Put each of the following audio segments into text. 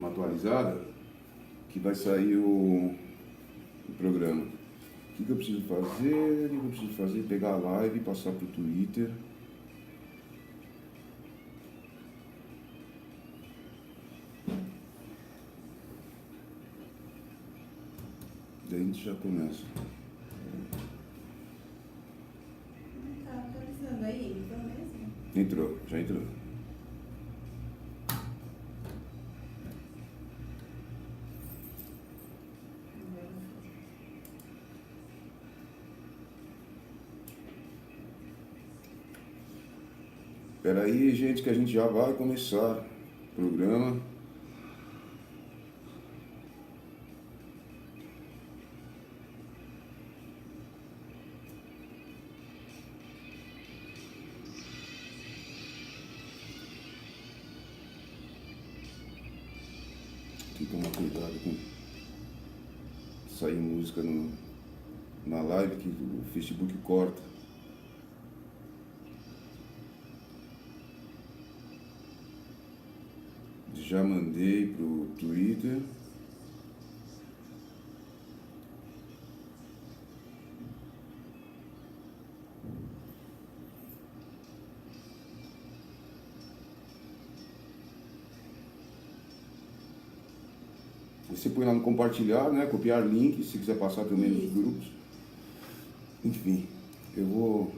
uma atualizada, que vai sair o programa. O que eu preciso fazer? Pegar a live, passar pro Twitter. Daí a gente já começa. Tá atualizando aí, então mesmo? Entrou, já entrou. Espera aí, gente, que a gente já vai começar o programa. Tem que tomar cuidado com sair música na live que o Facebook corta. Já mandei pro Twitter. Você põe lá no compartilhar, né? Copiar link, se quiser passar também nos grupos. Enfim, eu vou.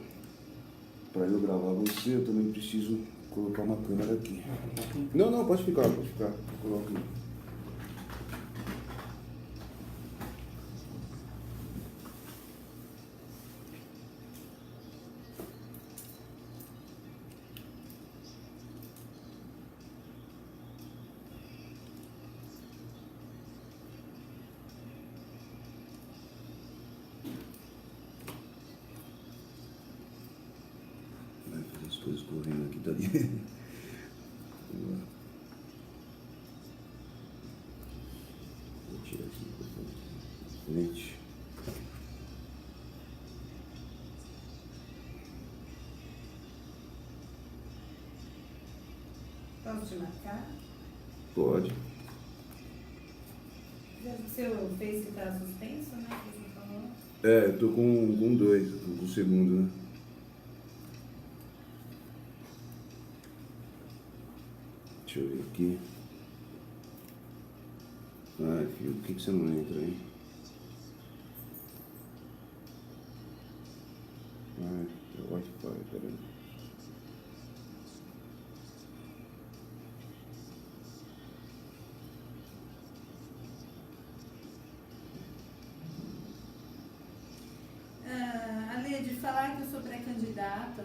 Para eu gravar você, eu também preciso colocar uma câmera aqui. Não, pode ficar. Coloca aí. Vai fazer as coisas correndo aqui dali. Vou tirar esse microfone aqui na frente. Posso te marcar? Pode. O seu Face tá suspenso, né? Que você falou. Eu tô com dois, com o segundo, né? Deixa eu ver aqui. Ai, filho, por que você não entra aí? Ai, é Wi-Fi, peraí. Além de falar que eu sou pré-candidata,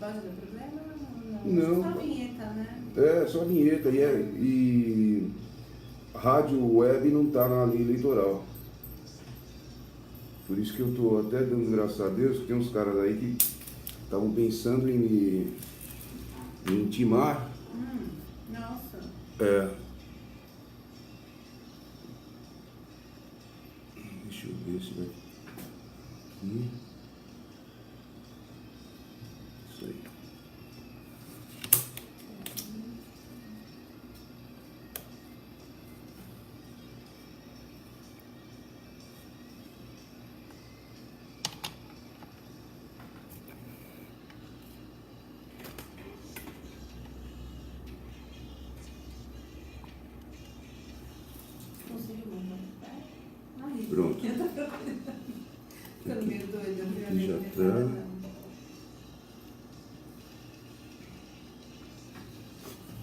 pode dar problema ou Não. Só a vinheta, né? Só a vinheta. E rádio web não tá na lei eleitoral. Por isso que eu tô até dando graças a Deus que tem uns caras aí que estavam pensando em me intimar. Nossa. Deixa eu ver se vai aqui. Isso aí. Conseguiu montar? Pronto. Eu tô procurando. Ficando meio doida. Aqui já tá.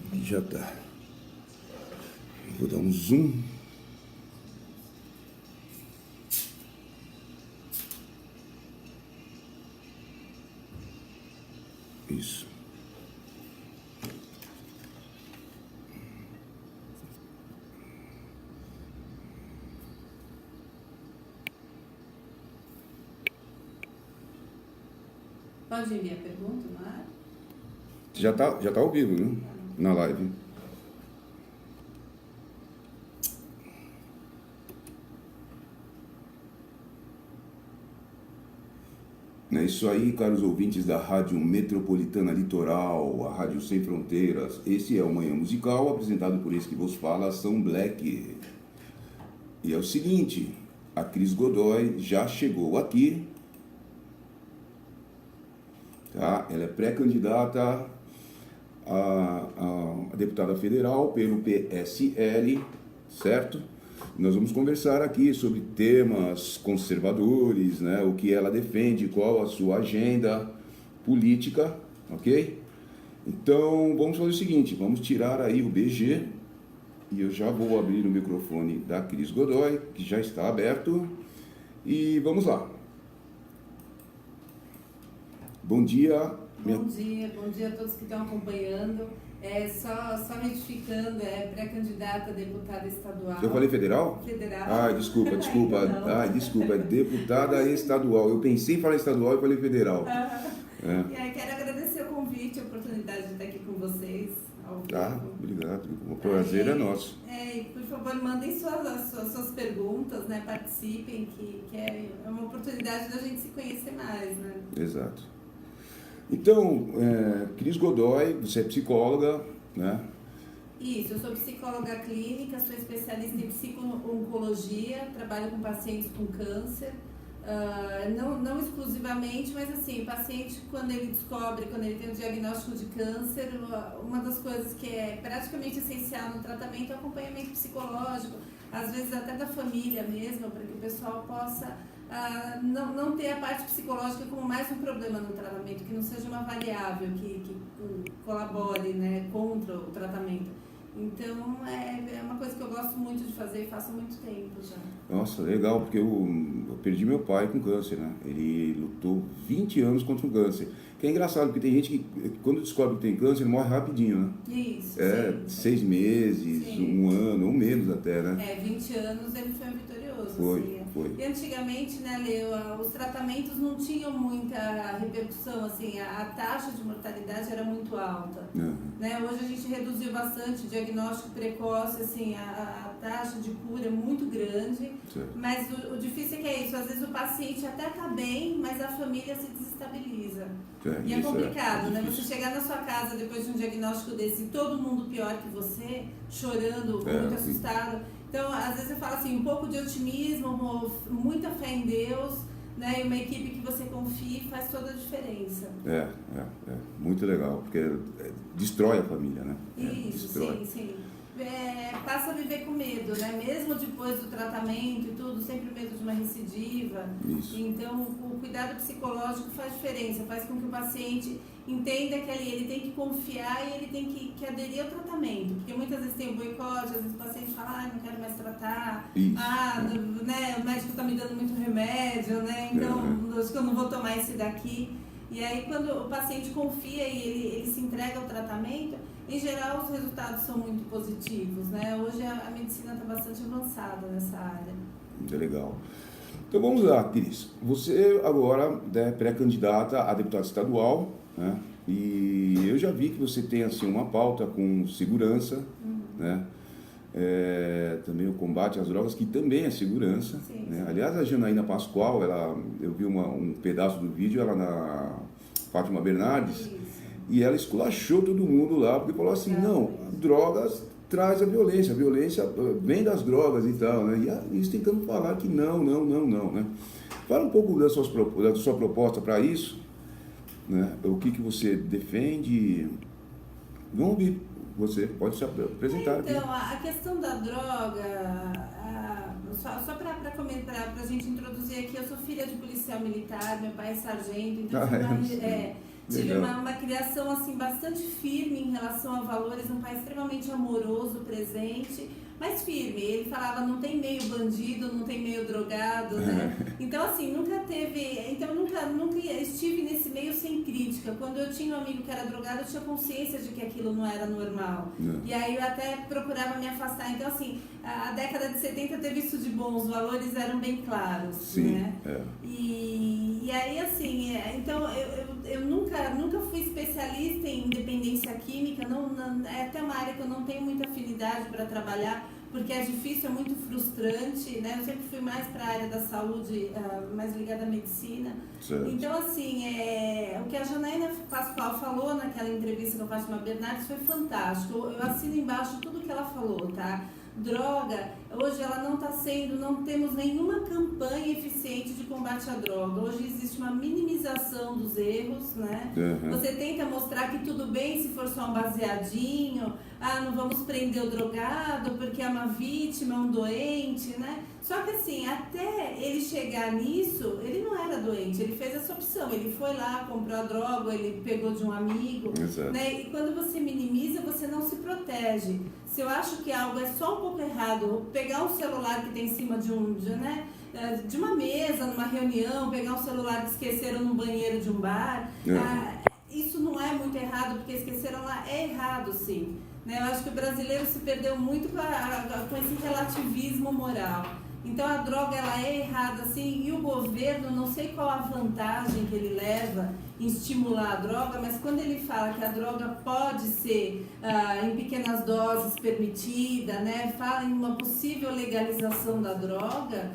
Aqui já tá. Vou dar um zoom. Isso. Pode enviar pergunta no ar? Já tá ao vivo, viu? Na live. É isso aí, caros ouvintes da Rádio Metropolitana Litoral, a Rádio Sem Fronteiras. Esse é o Manhã Musical, apresentado por esse que vos fala, Ação Black. E é o seguinte, a Cris Godoy já chegou aqui, tá? Ela é pré-candidata a deputada federal pelo PSL, certo? Nós vamos conversar aqui sobre temas conservadores, né? O que ela defende, qual a sua agenda política, ok? Então, vamos fazer o seguinte, vamos tirar aí o BG e eu já vou abrir o microfone da Cris Godoy, que já está aberto, e vamos lá. Bom dia. Bom dia a todos que estão acompanhando. Só retificando, pré-candidata a deputada estadual. Eu falei federal? Federal. Ai, desculpa. Desculpa, é deputada estadual. Eu pensei em falar estadual e falei federal. E aí, quero agradecer o convite, a oportunidade de estar aqui com vocês. Obrigado. O prazer é nosso. E por favor, mandem suas perguntas, né? Participem, que é uma oportunidade da gente se conhecer mais, né? Exato. Então, Cris Godoy, você é psicóloga, né? Isso, eu sou psicóloga clínica, sou especialista em psico-oncologia, trabalho com pacientes com câncer, não exclusivamente, mas assim, o paciente quando ele tem o diagnóstico de câncer, uma das coisas que é praticamente essencial no tratamento é o acompanhamento psicológico, às vezes até da família mesmo, para que o pessoal possa não ter a parte psicológica como mais um problema no tratamento, que não seja uma variável que colabore, né, contra o tratamento. Então, é uma coisa que eu gosto muito de fazer e faço há muito tempo já. Nossa, legal, porque eu perdi meu pai com câncer, né? Ele lutou 20 anos contra o câncer. Que é engraçado, porque tem gente que, quando descobre que tem câncer, morre rapidinho, né? Isso, 6 meses, sim. 1 ano, ou menos até, né? 20 anos ele foi vitorioso. Foi. E antigamente, né, Leo, os tratamentos não tinham muita repercussão, assim, a taxa de mortalidade era muito alta. Né? Hoje a gente reduziu bastante o diagnóstico precoce, assim, a taxa de cura é muito grande, certo. Mas o difícil é que é isso, às vezes o paciente até está bem, mas a família se desestabiliza. E é complicado, né? Você chegar na sua casa depois de um diagnóstico desse, todo mundo pior que você, chorando, muito assustado. Então, às vezes eu falo assim, um pouco de otimismo, muita fé em Deus, né? E uma equipe que você confie faz toda a diferença. Muito legal, porque destrói a família, né? Isso, sim. Passa a viver com medo, né? Mesmo depois do tratamento e tudo, sempre medo de uma recidiva. Isso. Então, o cuidado psicológico faz diferença, faz com que o paciente entenda que ele tem que confiar e ele tem que aderir ao tratamento. Porque muitas vezes tem o boicote, às vezes o paciente fala, não quero mais tratar, né, o médico está me dando muito remédio, né? Então, acho que eu não vou tomar esse daqui. E aí, quando o paciente confia e ele se entrega ao tratamento, em geral, os resultados são muito positivos, né? Hoje a medicina está bastante avançada nessa área. Muito legal. Então vamos lá, Cris. Você agora é pré-candidata a deputada estadual, né? E eu já vi que você tem assim uma pauta com segurança, né? Também o combate às drogas, que também é segurança. Sim, né? Aliás, a Janaína Pascoal, eu vi um pedaço do vídeo, ela na Fátima Bernardes, Isso. E ela esculachou todo mundo lá, porque falou assim, não, drogas traz a violência vem das drogas e tal, né? E eles tentando falar que não, né? Fala um pouco da sua proposta para isso, né? O que você defende. Vamos ouvir, você pode se apresentar aqui. Então, a questão da droga, só para comentar, para a gente introduzir aqui, eu sou filha de policial militar, meu pai é sargento, então tive uma criação assim, bastante firme em relação a valores, um pai extremamente amoroso, presente, mas firme. Ele falava, não tem meio bandido, não tem meio drogado, né? Então, assim, nunca estive nesse meio sem crítica. Quando eu tinha um amigo que era drogado, eu tinha consciência de que aquilo não era normal. E aí eu até procurava me afastar. Então, assim, a década de 70 teve isso de bom, os valores eram bem claros, sim, né? E aí, assim, então eu nunca fui especialista em dependência química, é até uma área que eu não tenho muita afinidade para trabalhar, porque é difícil, é muito frustrante, né? Eu sempre fui mais para a área da saúde, mais ligada à medicina. Certo. Então, assim, o que a Janaína Pascoal falou naquela entrevista com a Fátima Bernardes foi fantástico. Eu assino embaixo tudo que ela falou, tá? Droga, hoje ela não temos nenhuma campanha eficiente de combate à droga. Hoje existe uma minimização dos erros, né? Uhum. Você tenta mostrar que tudo bem se for só um baseadinho, não vamos prender o drogado porque é uma vítima, é um doente, né? Só que assim, até ele chegar nisso, ele não era doente, ele fez essa opção, ele foi lá, comprou a droga, ele pegou de um amigo, né? E quando você minimiza, você não se protege. Se eu acho que algo é só um pouco errado, pegar um celular que tem em cima de uma mesa, numa reunião, pegar um celular que esqueceram no banheiro de um bar, isso não é muito errado, porque esqueceram lá, é errado sim. Né? Eu acho que o brasileiro se perdeu muito com esse relativismo moral. Então a droga ela é errada assim, e o governo, não sei qual a vantagem que ele leva em estimular a droga, mas quando ele fala que a droga pode ser em pequenas doses permitida, né, fala em uma possível legalização da droga,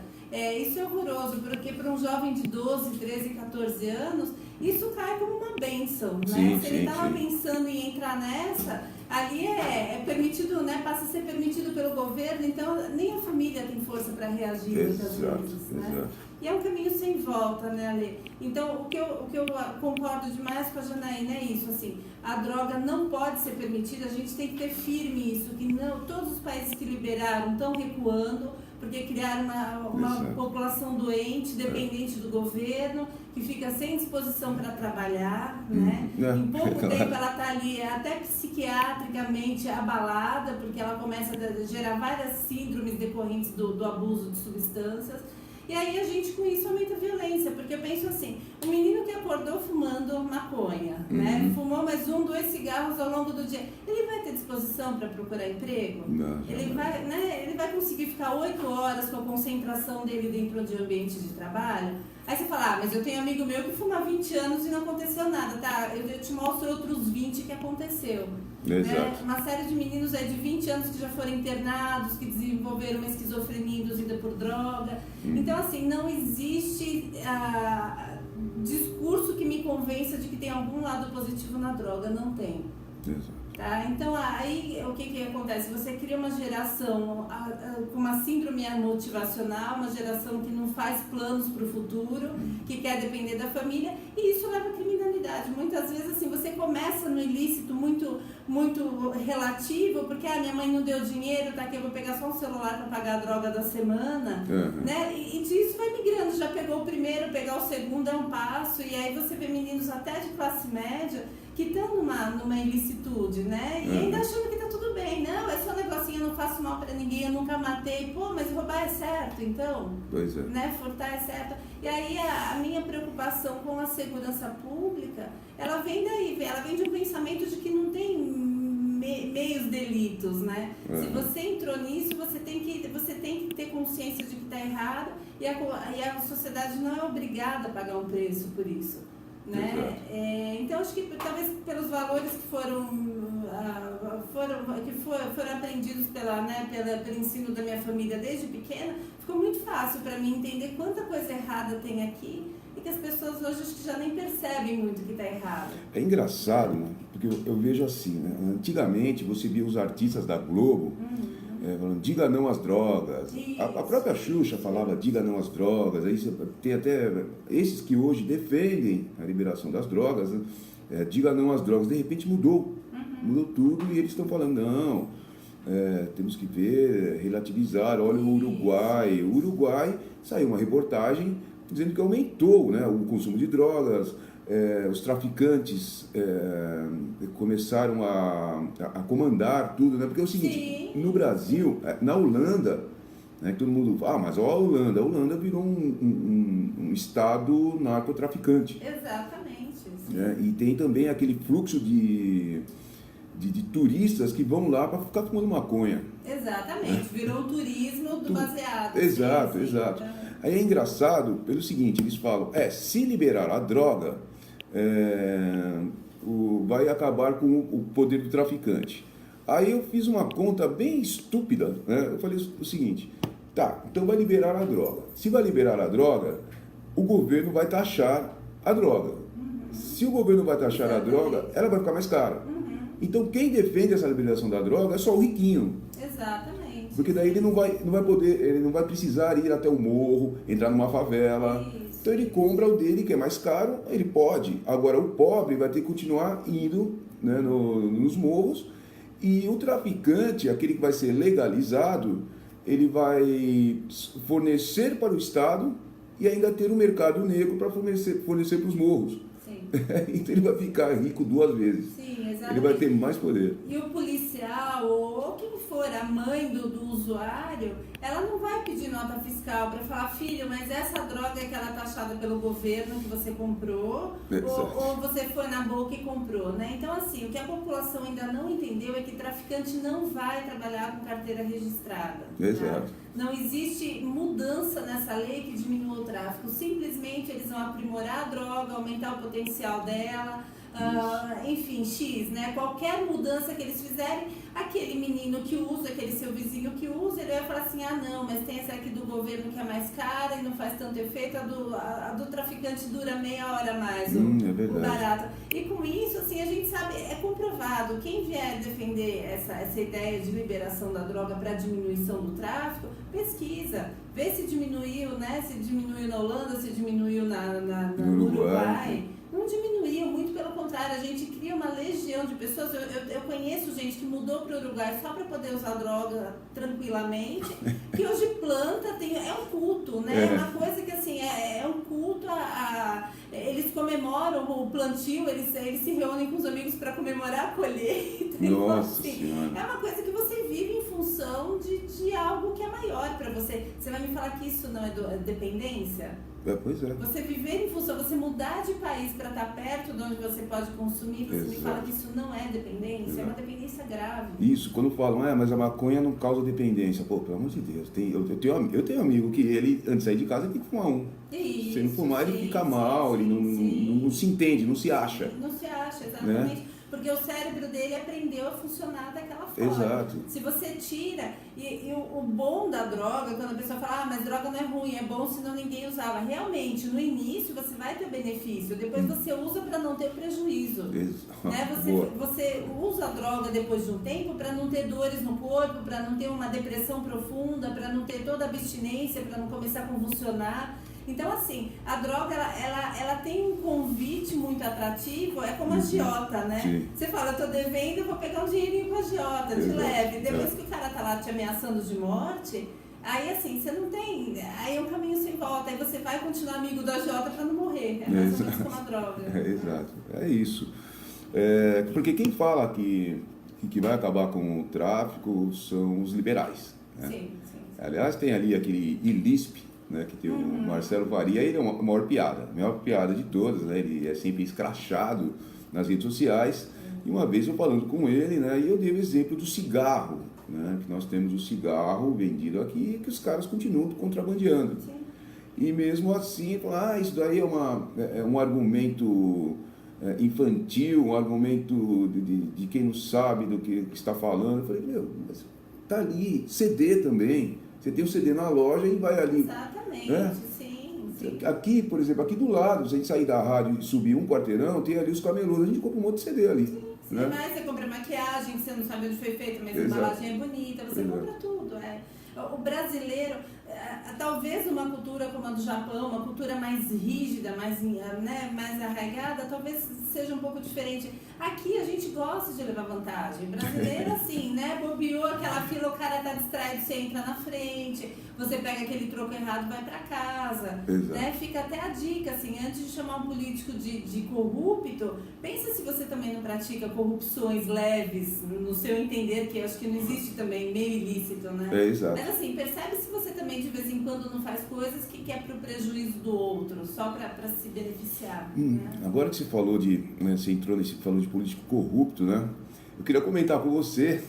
isso é horroroso, porque para um jovem de 12, 13, 14 anos, isso cai como uma bênção, né? Sim, se ele estava pensando em entrar nessa, ali é permitido, né? Passa a ser permitido pelo governo, então nem a família tem força para reagir muitas vezes, né? E é um caminho sem volta, né, Ale? Então, o que eu concordo demais com a Janaína é isso, assim, a droga não pode ser permitida, a gente tem que ter firme isso, que não, todos os países que liberaram estão recuando, porque criaram uma população doente, dependente do governo, que fica sem disposição para trabalhar, né? Em pouco tempo ela está ali até psiquiatricamente abalada, porque ela começa a gerar várias síndromes decorrentes do abuso de substâncias. E aí a gente com isso aumenta a violência, porque eu penso assim, o menino que acordou fumando maconha, né? Fumou mais 1, 2 cigarros ao longo do dia, ele vai ter disposição para procurar emprego? Não, ele vai conseguir ficar 8 horas com a concentração dele dentro de um ambiente de trabalho? Aí você fala, mas eu tenho um amigo meu que fuma há 20 anos e não aconteceu nada, tá? Eu te mostro outros 20 que aconteceu. Né? Uma série de meninos de 20 anos que já foram internados, que desenvolveram uma esquizofrenia induzida por droga. Então, assim, não existe discurso que me convença de que tem algum lado positivo na droga, não tem. Tá? Então, aí o que acontece? Você cria uma geração com uma síndrome motivacional, uma geração que não faz planos para o futuro, que quer depender da família, e isso leva à criminalidade. Muitas vezes, assim, você começa no ilícito muito relativo, porque minha mãe não deu dinheiro, tá aqui, eu vou pegar só um celular para pagar a droga da semana, né? E disso vai migrando, já pegou o primeiro, pegar o segundo é um passo, e aí você vê meninos até de classe média que estão numa ilicitude, né? E ainda achando que tá tudo bem. Não, é só um negocinho, eu não faço mal pra ninguém, eu nunca matei. Pô, mas roubar é certo, então? Pois é. Né? Furtar é certo. E aí a minha preocupação com a segurança pública, ela vem daí, ela vem de um pensamento de que não tem meios delitos, né? Se você entrou nisso, você tem que ter consciência de que está errado, e a sociedade não é obrigada a pagar um preço por isso. Né? Então acho que talvez pelos valores que foram aprendidos pelo ensino da minha família desde pequena, ficou muito fácil para mim entender quanta coisa errada tem aqui e que as pessoas hoje acho que já nem percebem muito que está errado. É engraçado, né? Porque eu vejo assim, né? Antigamente você via os artistas da Globo falando, diga não às drogas. A própria Xuxa falava, diga não às drogas. Aí você tem até esses que hoje defendem a liberação das drogas, né? Diga não às drogas. De repente mudou tudo e eles estão falando, não, temos que ver, relativizar. Olha o Uruguai. O Uruguai saiu uma reportagem dizendo que aumentou, né, o consumo de drogas. Os traficantes começaram a comandar tudo, né? Porque é o seguinte, no Brasil, na Holanda, né, todo mundo fala, mas ó, a Holanda virou um estado narcotraficante. Exatamente. E tem também aquele fluxo de turistas que vão lá para ficar fumando maconha. Exatamente, virou o turismo do baseado. Exato. Aí é engraçado pelo seguinte, eles falam, se liberar a droga, vai acabar com o poder do traficante. Aí eu fiz uma conta bem estúpida, né? Eu falei o seguinte, tá, então vai liberar a droga. Se vai liberar a droga, o governo vai taxar a droga. Se o governo vai taxar a droga, ela vai ficar mais cara. Então quem defende essa liberação da droga é só o riquinho. Exatamente. Porque daí ele não vai poder, ele não vai precisar ir até o morro, entrar numa favela. Isso. Então ele compra o dele, que é mais caro, ele pode. Agora o pobre vai ter que continuar indo, né, nos morros. E o traficante, aquele que vai ser legalizado, ele vai fornecer para o Estado e ainda ter um mercado negro para fornecer para os morros. Sim. Então ele vai ficar rico 2 vezes. Sim, exatamente. Ele vai ter mais poder. E o policial, ou quem for, a mãe do usuário, ela não vai pedir nota fiscal para falar, filho, mas essa droga é aquela taxada pelo governo que você comprou, ou você foi na boca e comprou, né? Então, assim, o que a população ainda não entendeu é que traficante não vai trabalhar com carteira registrada. Exato. Né? Não existe mudança nessa lei que diminua o tráfico. Simplesmente eles vão aprimorar a droga, aumentar o potencial dela, enfim, X, né? Qualquer mudança que eles fizerem, aquele menino que usa, aquele seu vizinho que usa, ele vai falar assim, não, mas tem essa aqui do governo que é mais cara e não faz tanto efeito, a do traficante dura meia hora mais, o barato. E com isso, assim, a gente sabe, é comprovado, quem vier defender essa ideia de liberação da droga para diminuição do tráfico, pesquisa, vê se diminuiu, né? Se diminuiu na Holanda, se diminuiu no Uruguai. Não diminuiu, muito pelo contrário, a gente cria uma legião de pessoas. Eu conheço gente que mudou para o Uruguai só para poder usar droga tranquilamente, que hoje planta, é um culto, né? É uma coisa que assim, é um culto eles comemoram o plantio, eles se reúnem com os amigos para comemorar a colheita. Nossa assim, Senhora. É uma coisa que você vive em função de algo que é maior para você. Você vai me falar que isso não é dependência? Pois é. Você viver em função, você mudar de país para estar perto de onde você pode consumir, você me fala que isso não é dependência, é uma dependência grave. Isso, quando falam, mas a maconha não causa dependência. Pô, pelo amor de Deus, eu tenho um amigo que ele, antes de sair de casa, ele tem que fumar um. Isso, se não fumar, ele fica mal, ele não se entende, não se acha. Não se acha, exatamente. Né? Porque o cérebro dele aprendeu a funcionar daquela forma. Exato. Se você tira, e o bom da droga, quando a pessoa fala, mas droga não é ruim, é bom senão ninguém usava. Realmente, no início você vai ter benefício, depois você usa para não ter prejuízo. Né? Você usa a droga depois de um tempo para não ter dores no corpo, para não ter uma depressão profunda, para não ter toda a abstinência, para não começar a convulsionar. Então, assim, a droga, ela tem um convite muito atrativo, é como a agiota, né? Sim. Você fala, eu tô devendo, eu vou pegar um dinheirinho com a agiota, de leve. Depois que o cara tá lá te ameaçando de morte, aí assim, você não tem, aí é um caminho sem volta, aí você vai continuar amigo da agiota pra não morrer, é mais ou menos como a droga. Exato, é isso. Porque quem fala que vai acabar com o tráfico são os liberais. Né? Sim. Aliás, tem ali aquele ILISP, né, que tem o Marcelo Faria, ele é a maior piada de todas, né, ele é sempre escrachado nas redes sociais, e uma vez eu falando com ele, né, e eu dei o exemplo do cigarro, né, que nós temos o cigarro vendido aqui e que os caras continuam contrabandeando. Sim. E mesmo assim, isso daí é um argumento infantil, um argumento de quem não sabe do que está falando. Eu falei, mas tá ali, CD também. Você tem o CD na loja e vai ali. Exatamente, sim. Aqui, por exemplo, aqui do lado, se a gente sair da rádio e subir um quarteirão, tem ali os camelôs, a gente compra um monte de CD ali. Sim, né? Mas você compra maquiagem, que você não sabe onde foi feita, mas a embalagem é bonita, você compra tudo. O brasileiro, talvez uma cultura como a do Japão, uma cultura mais rígida, mais arraigada, talvez seja um pouco diferente. Aqui a gente gosta de levar vantagem. Brasileiro, assim, né? Bobeou aquela fila, o cara tá distraído, você entra na frente, você pega aquele troco errado e vai pra casa. Né? Fica até a dica, assim, antes de chamar um político de corrupto, pensa se você também não pratica corrupções leves, no seu entender, que eu acho que não existe também meio ilícito, né? Exato. Mas assim, percebe se você também de vez em quando não faz coisas que é pro prejuízo do outro, só pra se beneficiar. Né? Agora que você falou você entrou falou de político corrupto, né? Eu queria comentar com você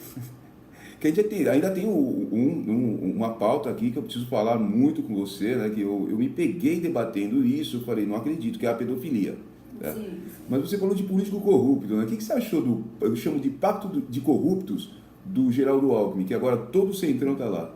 que a gente ainda tem uma pauta aqui que eu preciso falar muito com você, né? Que eu me peguei debatendo isso, eu falei, não acredito, que é a pedofilia. Né? Sim. Mas você falou de político corrupto, né? O que você achou eu chamo de pacto de corruptos do Geraldo Alckmin, que agora todo o Centrão está lá?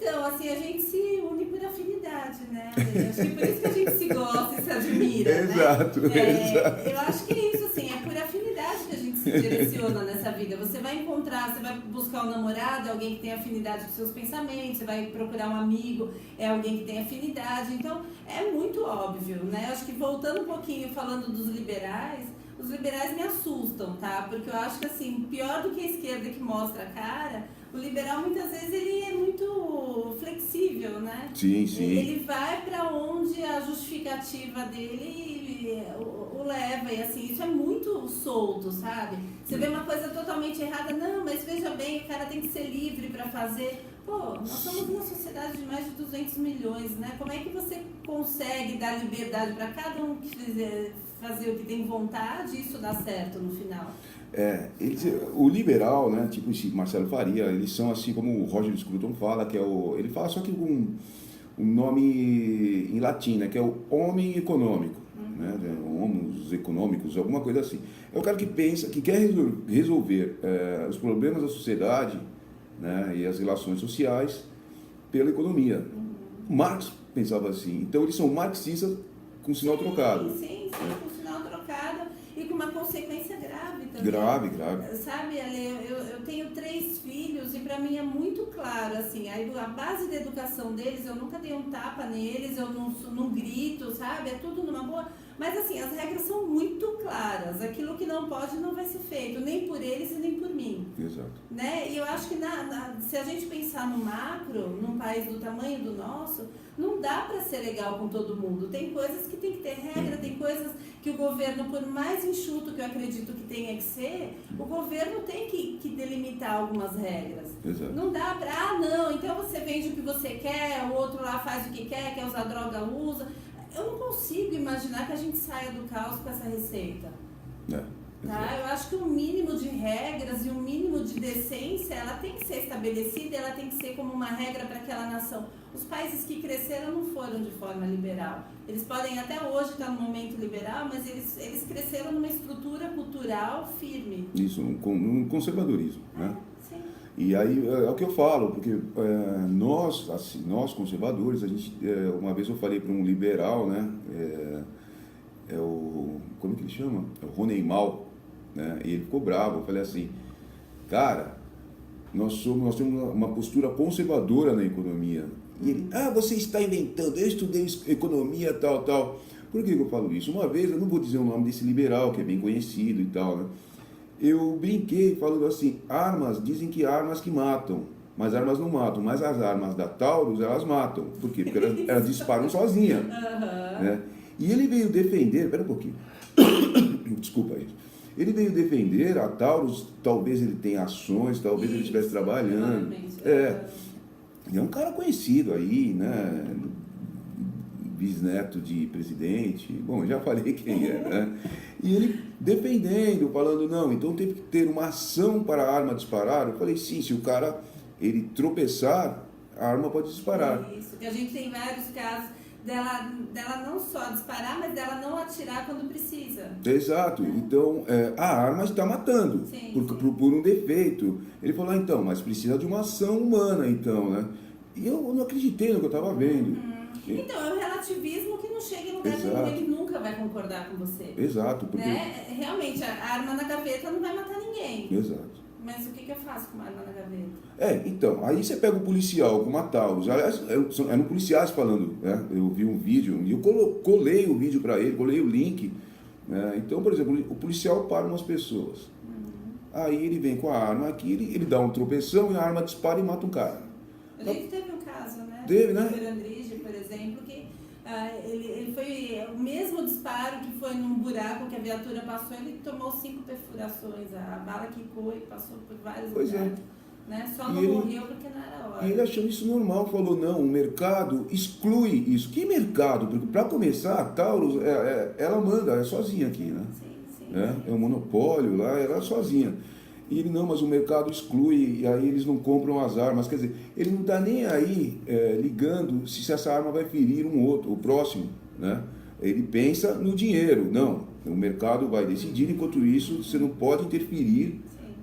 Então, assim, a gente se une por afinidade, né? Acho que por isso que a gente se gosta e se admira, Exato, né? exato. Eu acho que é isso, assim, é por afinidade que a gente se direciona nessa vida. Você vai encontrar, você vai buscar um namorado, é alguém que tem afinidade com seus pensamentos, você vai procurar um amigo, é alguém que tem afinidade. Então, é muito óbvio, né? Acho que voltando um pouquinho, falando dos liberais, os liberais me assustam, tá? Porque eu acho que, assim, pior do que a esquerda que mostra a cara, o liberal muitas vezes ele é muito flexível, né? Sim, sim. Ele vai para onde a justificativa dele o leva, e assim, isso é muito solto, sabe? Você vê uma coisa totalmente errada, não, mas veja bem, o cara tem que ser livre para fazer. Pô, nós somos uma sociedade de mais de 200 milhões, né? Como é que você consegue dar liberdade para cada um que quiser fazer o que tem vontade e isso dá certo no final? O liberal, né, tipo esse Marcelo Faria, eles são assim como o Roger Scruton fala, que é ele fala só que um nome em latim, né, que é o homem econômico, né, homos econômicos, alguma coisa assim. É o cara que pensa, que quer resolver os problemas da sociedade, né, e as relações sociais pela economia. Marx pensava assim, então eles são marxistas com sinal trocado. Sim, com sinal trocado e com uma consequência grave também. Grave. Sabe, Ale, eu tenho 3 filhos e para mim é muito claro, assim, a base da educação deles, eu nunca dei um tapa neles, eu não grito, sabe, é tudo numa boa, mas assim, as regras são muito claras, aquilo que não pode não vai ser feito, nem por eles e nem por mim. Exato. Né? E eu acho que se a gente pensar no macro, num país do tamanho do nosso, não dá para ser legal com todo mundo. Tem coisas que tem que ter regra, tem coisas que o governo, por mais enxuto que eu acredito que tenha que ser, o governo tem que delimitar algumas regras. Exato. Não dá para, não, então você vende o que você quer, o outro lá faz o que quer usar droga, usa. Eu não consigo imaginar que a gente saia do caos com essa receita. Tá? Eu acho que um mínimo de regras e um mínimo de decência, ela tem que ser estabelecida, ela tem que ser como uma regra para aquela nação. Os países que cresceram não foram de forma liberal. Eles podem até hoje estar no momento liberal, mas eles cresceram numa estrutura cultural firme. Isso, um conservadorismo, né? Sim. E aí é o que eu falo, porque nós conservadores, uma vez eu falei para um liberal, né? Como que ele chama? É o Roney Mal, né? E ele ficou bravo. Eu falei assim, cara, nós temos uma postura conservadora na economia. E ele, você está inventando, eu estudei economia, tal. Por que eu falo isso? Uma vez, eu não vou dizer o nome desse liberal, que é bem conhecido e tal, né? Eu brinquei falando assim, dizem que armas que matam, mas armas não matam, mas as armas da Taurus, elas matam. Por quê? Porque elas disparam sozinhas. Né? E ele veio defender, espera um pouquinho, desculpa isso. Ele veio defender a Taurus, talvez ele tenha ações, talvez ele estivesse trabalhando. E é um cara conhecido aí, né? Bisneto de presidente, bom, já falei quem é, né? E ele defendendo, falando, não, então teve que ter uma ação para a arma disparar. Eu falei, sim, se o cara, ele tropeçar, a arma pode disparar. Isso, e a gente tem vários casos dela não só disparar, mas dela não atirar quando precisa. Exato, então a arma está matando, por um defeito. Ele falou, então, mas precisa de uma ação humana, então, né? E eu não acreditei no que eu estava vendo. Então, é um relativismo que não chega em lugar nenhum, ele nunca vai concordar com você. Exato, porque... Né? Realmente, a arma na gaveta não vai matar ninguém. Exato. Mas o que eu faço com uma arma na gaveta? Então, aí você pega o policial com uma Taurus, aliás, eram policiais falando, né? Eu vi um vídeo e eu colei o vídeo para ele, colei o link, né? Então, por exemplo, o policial para umas pessoas, aí ele vem com a arma aqui, ele dá um tropeção e a arma dispara e mata um cara. A gente teve um caso, né? Teve, né? O Andrige, por exemplo, que ele foi o mesmo disparo que foi num buraco que a viatura passou, ele tomou 5 perfurações, a bala quicou e passou por vários lugares. Né? Só não morreu porque não era hora. E ele achou isso normal, falou, não, o mercado exclui isso. Que mercado? Porque para começar, a Taurus, ela manda, é sozinha aqui, né? Sim. É um monopólio lá, ela é sozinha. E ele, não, mas o mercado exclui, e aí eles não compram as armas. Quer dizer, ele não está nem aí ligando se essa arma vai ferir um outro, o próximo, né? ele pensa no dinheiro. Não, o mercado vai decidir, enquanto isso você não pode interferir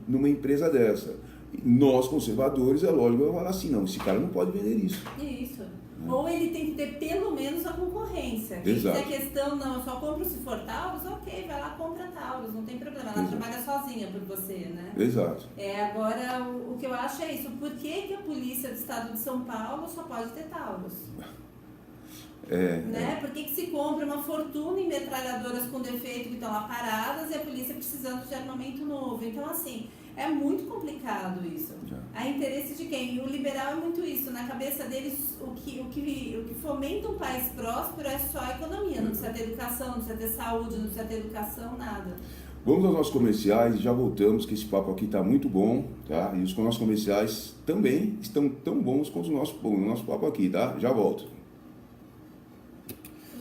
numa empresa dessa. Nós, conservadores, é lógico, eu vou falar assim, não, esse cara não pode vender isso. Isso. Ou ele tem que ter pelo menos a concorrência. Quem Exato. fizer questão, não, eu só compro se for Taurus, ok, vai lá, compra Taurus, não tem problema. Ela trabalha sozinha por você, né? Exato. Agora, o que eu acho é isso. Por que a polícia do estado de São Paulo só pode ter Taurus? Por que se compra uma fortuna em metralhadoras com defeito que estão lá paradas e a polícia precisando de armamento novo? Então, assim, é muito complicado isso. A interesse de quem? E o liberal é muito isso. Na cabeça deles, o que fomenta um país próspero é só a economia. Não precisa ter educação, não precisa ter saúde, não precisa ter educação, nada. Vamos aos nossos comerciais e já voltamos, que esse papo aqui está muito bom, tá? E os nossos comerciais também estão tão bons quanto o nosso papo aqui, tá? Já volto.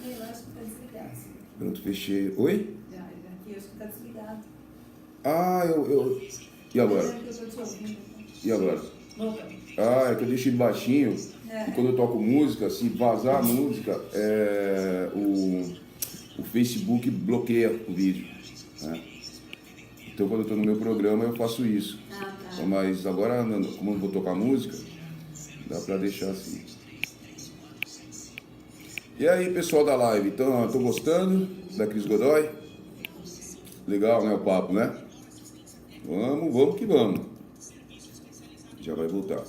Eu acho que está desligado. Pronto, fechei. Oi? Já, aqui eu acho que está desligado. E agora? E agora? Volta. É que eu deixei baixinho. E quando eu toco música, se vazar a música, o Facebook bloqueia o vídeo. Né? Então, quando eu estou no meu programa, eu faço isso. Tá. Mas agora, como eu vou tocar música, dá para deixar assim. E aí, pessoal da live, estão gostando da Cris Godoy? Legal, né, o papo, né? Vamos que vamos. Já vai voltar.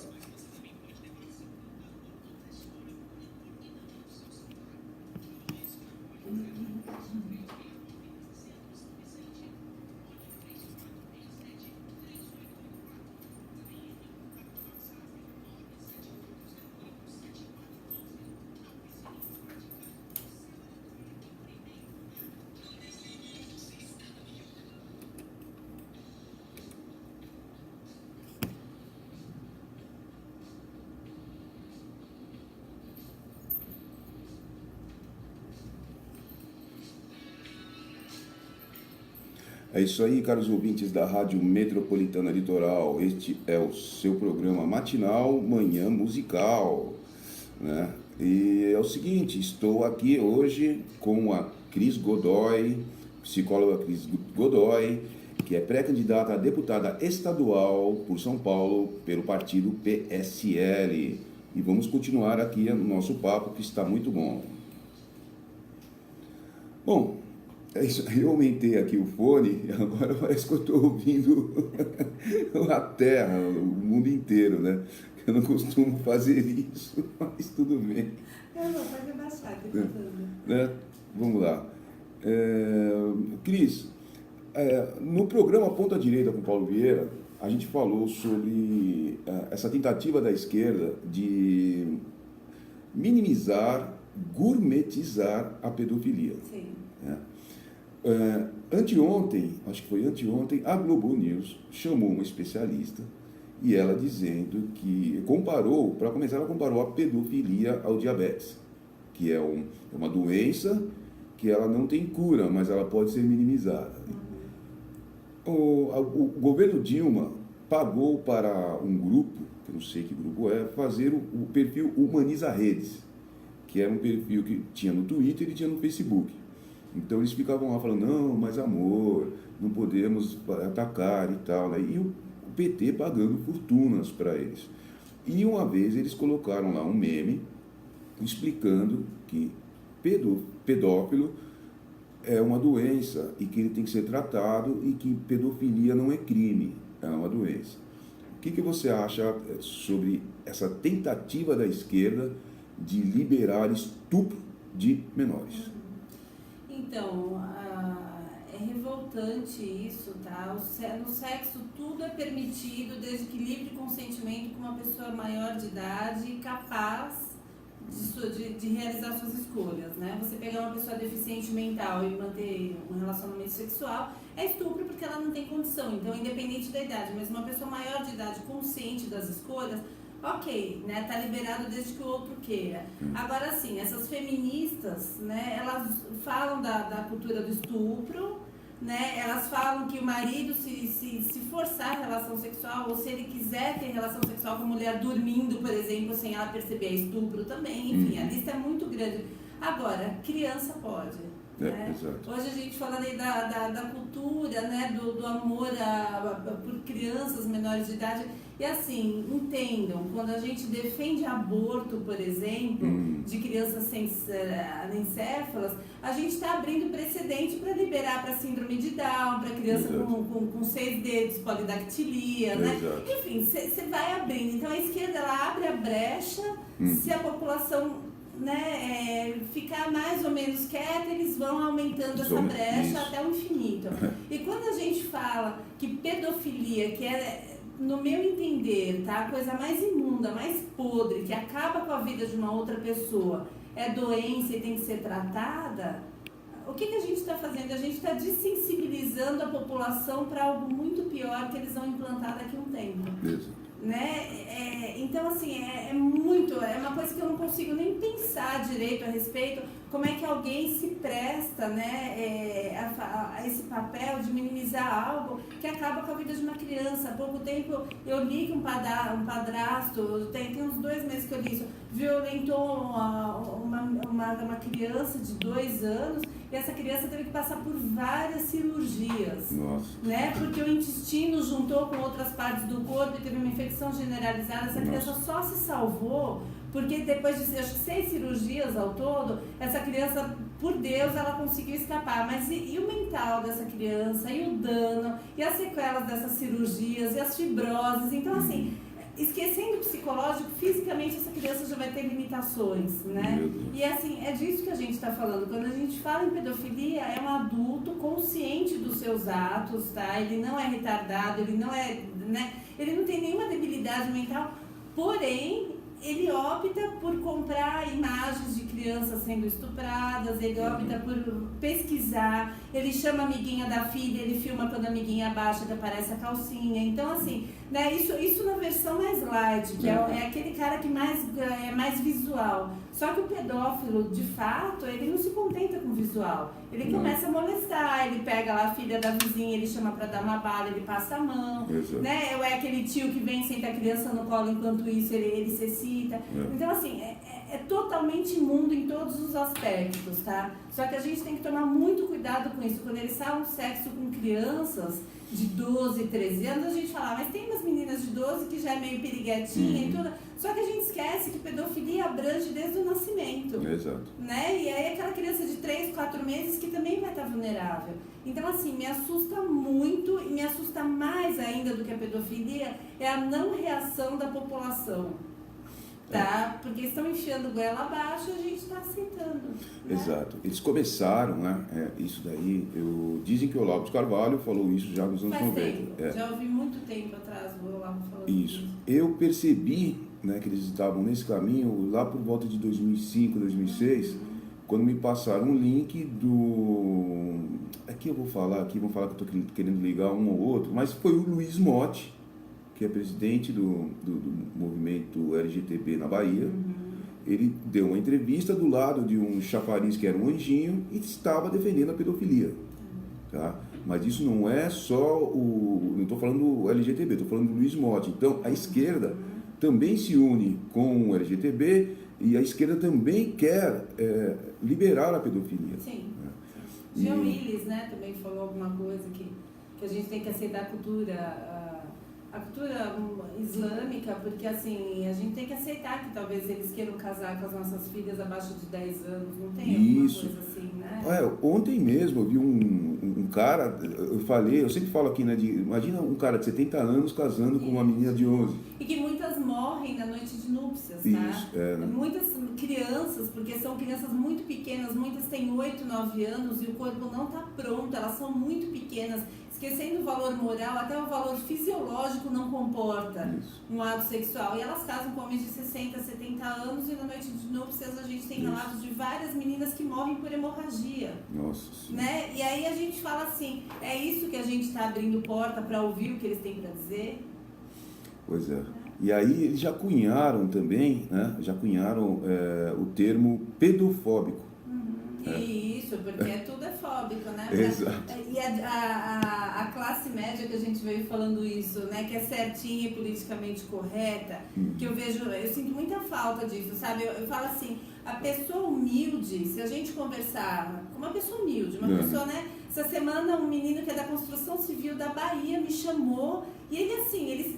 É isso aí, caros ouvintes da Rádio Metropolitana Litoral. Este é o seu programa matinal, Manhã Musical, né? E é o seguinte, estou aqui hoje com a Cris Godoy, psicóloga Cris Godoy, que é pré-candidata a deputada estadual por São Paulo pelo partido PSL. E vamos continuar aqui no nosso papo, que está muito bom. Bom, é isso. Eu aumentei aqui o fone e agora parece que eu estou ouvindo a Terra, o mundo inteiro, né? Eu não costumo fazer isso, mas tudo bem. Não, pode abaixar, que tá né? Vamos lá. Cris, no programa Ponta Direita com Paulo Vieira, a gente falou sobre essa tentativa da esquerda de minimizar, gourmetizar a pedofilia. Sim. Né? Anteontem, acho que foi anteontem, a Globo News chamou uma especialista e ela dizendo que para começar, ela comparou a pedofilia ao diabetes, que é uma doença que ela não tem cura, mas ela pode ser minimizada. O governo Dilma pagou para um grupo, que eu não sei que grupo é, fazer o perfil Humaniza Redes, que era um perfil que tinha no Twitter e tinha no Facebook. Então eles ficavam lá falando, não, mas amor, não podemos atacar e tal, né? E o PT pagando fortunas para eles. E uma vez eles colocaram lá um meme explicando que pedófilo é uma doença e que ele tem que ser tratado e que pedofilia não é crime, é uma doença. O que você acha sobre essa tentativa da esquerda de liberar estupro de menores? Então, é revoltante isso, tá? No sexo tudo é permitido desde que livre consentimento com uma pessoa maior de idade capaz de realizar suas escolhas, né? Você pegar uma pessoa deficiente mental e manter um relacionamento sexual é estupro porque ela não tem condição, então independente da idade, mas uma pessoa maior de idade consciente das escolhas, ok, né, tá liberado desde que o outro queira. Agora sim, essas feministas, né, elas falam da cultura do estupro, né, elas falam que o marido se forçar a relação sexual, ou se ele quiser ter relação sexual com a mulher dormindo, por exemplo, sem ela perceber, é estupro também, enfim, a lista é muito grande. Agora, criança pode. Né? Hoje a gente fala aí da cultura, né? do amor por crianças menores de idade. E assim, entendam, quando a gente defende aborto, por exemplo, de crianças anencéfalas, a gente está abrindo precedente para liberar para síndrome de Down, para criança com 6 dedos, polidactilia, né? Enfim, você vai abrindo. Então a esquerda ela abre a brecha, se a população ficar mais ou menos quieta, eles vão aumentando essa brecha até o infinito. E quando a gente fala que pedofilia, que é, no meu entender, tá, a coisa mais imunda, mais podre, que acaba com a vida de uma outra pessoa, é doença e tem que ser tratada, o que a gente está fazendo? A gente está desensibilizando a população para algo muito pior que eles vão implantar daqui a um tempo. Né? Então, assim, é uma coisa que eu não consigo nem pensar direito a respeito, como é que alguém se presta, né, a esse papel de minimizar algo que acaba com a vida de uma criança. Há pouco tempo eu li que um padrasto, tem uns 2 meses que eu li isso, violentou uma criança de 2 anos, e essa criança teve que passar por várias cirurgias. Né? Porque o intestino juntou com outras partes do corpo e teve uma infecção generalizada. Essa criança só se salvou porque depois de acho que 6 cirurgias ao todo, essa criança, por Deus, ela conseguiu escapar. Mas e o mental dessa criança, e o dano, e as sequelas dessas cirurgias, e as fibroses? Então, assim, esquecendo o psicológico, fisicamente essa criança já vai ter limitações, né? E assim, é disso que a gente está falando. Quando a gente fala em pedofilia, é um adulto consciente dos seus atos, tá? Ele não é retardado, ele não é, né? Ele não tem nenhuma debilidade mental, porém, ele opta por comprar imagens de crianças sendo estupradas, ele opta por pesquisar, ele chama a amiguinha da filha, ele filma quando a amiguinha abaixa que aparece a calcinha. Então, assim, né, isso na versão mais light, que é aquele cara que é mais visual. Só que o pedófilo, de fato, ele não se contenta com visual. Ele começa a molestar, ele pega lá a filha da vizinha, ele chama pra dar uma bala, ele passa a mão, né? Ou é aquele tio que vem e senta a criança no colo, enquanto isso ele se excita. Então, assim, é totalmente imundo em todos os aspectos, tá? Só que a gente tem que tomar muito cuidado com isso. Quando eles falam sexo com crianças de 12, 13 anos, a gente fala, mas tem umas meninas de 12 que já é meio piriguetinha e tudo. Só que a gente esquece que pedofilia abrange desde o nascimento. Né? E aí aquela criança de 3, 4 meses que também vai estar vulnerável. Então, assim, me assusta muito, e me assusta mais ainda do que a pedofilia, é a não reação da população. Tá? Porque estão enfiando goela abaixo e a gente está aceitando. Né? Eles começaram, né? Isso daí, dizem que o Olavo de Carvalho falou isso já nos anos 90. Tempo. Já ouvi muito tempo atrás o Olavo falando isso. Eu percebi, né, que eles estavam nesse caminho lá por volta de 2005, 2006, quando me passaram um link do... Aqui eu vou falar que eu estou querendo ligar um ou outro, mas foi o Luiz Motti, que é presidente do movimento LGTB na Bahia. Ele deu uma entrevista do lado de um chafariz que era um anjinho e estava defendendo a pedofilia. Tá? Mas isso não é só não estou falando do LGTB, estou falando do Luiz Motti. Então, a esquerda também se une com o LGTB e a esquerda também quer liberar a pedofilia. Sim. Jean Willis, né, também falou alguma coisa que a gente tem que aceitar a cultura islâmica, porque assim, a gente tem que aceitar que talvez eles queiram casar com as nossas filhas abaixo de 10 anos, não tem alguma coisa assim, né? Ontem mesmo eu vi um cara, eu sempre falo aqui, né, imagina um cara de 70 anos casando com uma menina de 11. E que muitas morrem na noite de núpcias, tá? Né? Muitas crianças, porque são crianças muito pequenas, muitas têm 8, 9 anos e o corpo não está pronto, elas são muito pequenas. Esquecendo o valor moral, até o valor fisiológico não comporta um ato sexual. E elas casam com homens de 60, 70 anos e na noite de núpcias a gente tem relatos de várias meninas que morrem por hemorragia. Né? E aí a gente fala assim, é isso que a gente está abrindo porta para ouvir o que eles têm para dizer? Pois é. E aí eles já cunharam também, né? O termo pedofóbico. Isso, porque tudo é fóbico, né? Exato. E a classe média que a gente veio falando isso, né? Que é certinha e politicamente correta, que eu sinto muita falta disso, sabe? Eu falo assim, a pessoa humilde, se a gente conversar com uma pessoa humilde, uma pessoa, né? Essa semana um menino que é da construção civil da Bahia me chamou e ele assim, ele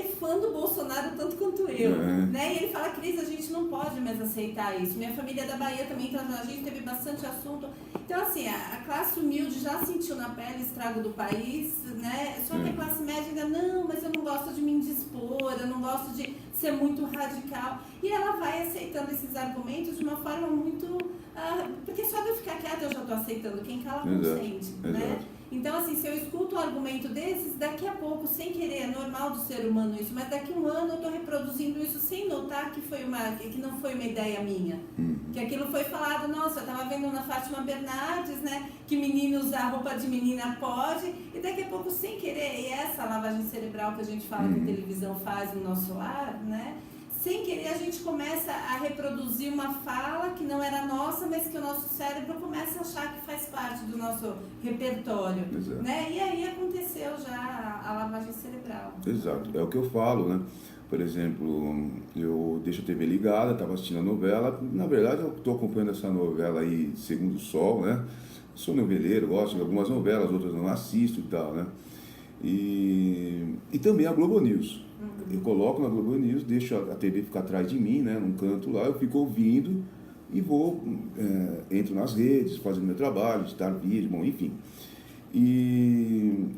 é fã do Bolsonaro tanto quanto eu, né? E ele fala, Cris, a gente não pode mais aceitar isso. Minha família é da Bahia também, então a gente teve bastante assunto. Então assim, a classe humilde já sentiu na pele o estrago do país, né? Só que a classe média ainda, não, mas eu não gosto de me indispor, eu não gosto de ser muito radical. E ela vai aceitando esses argumentos de uma forma muito... porque só de eu ficar quieta eu já estou aceitando, quem cala consente, né? Então, assim, se eu escuto um argumento desses, daqui a pouco, sem querer, é normal do ser humano isso, mas daqui a um ano eu estou reproduzindo isso sem notar que não foi uma ideia minha. Que aquilo foi falado, nossa, eu estava vendo na Fátima Bernardes, né, que menino usar roupa de menina pode, e daqui a pouco, sem querer, e essa lavagem cerebral que a gente fala que a televisão faz no nosso lar, né? Sem querer, a gente começa a reproduzir uma fala que não era nossa, mas que o nosso cérebro começa a achar que faz parte do nosso repertório. Né? E aí aconteceu já a lavagem cerebral. Exato, é o que eu falo, né? Por exemplo, eu deixo a TV ligada, estava assistindo a novela. Na verdade, eu estou acompanhando essa novela aí, Segundo o Sol, né? Sou noveleiro, gosto de algumas novelas, outras não assisto e tal, né? E também a Globo News. Eu coloco na Globo News, deixo a TV ficar atrás de mim, né, num canto lá, eu fico ouvindo e vou, entro nas redes, fazendo meu trabalho, editar vídeo, bom, enfim. E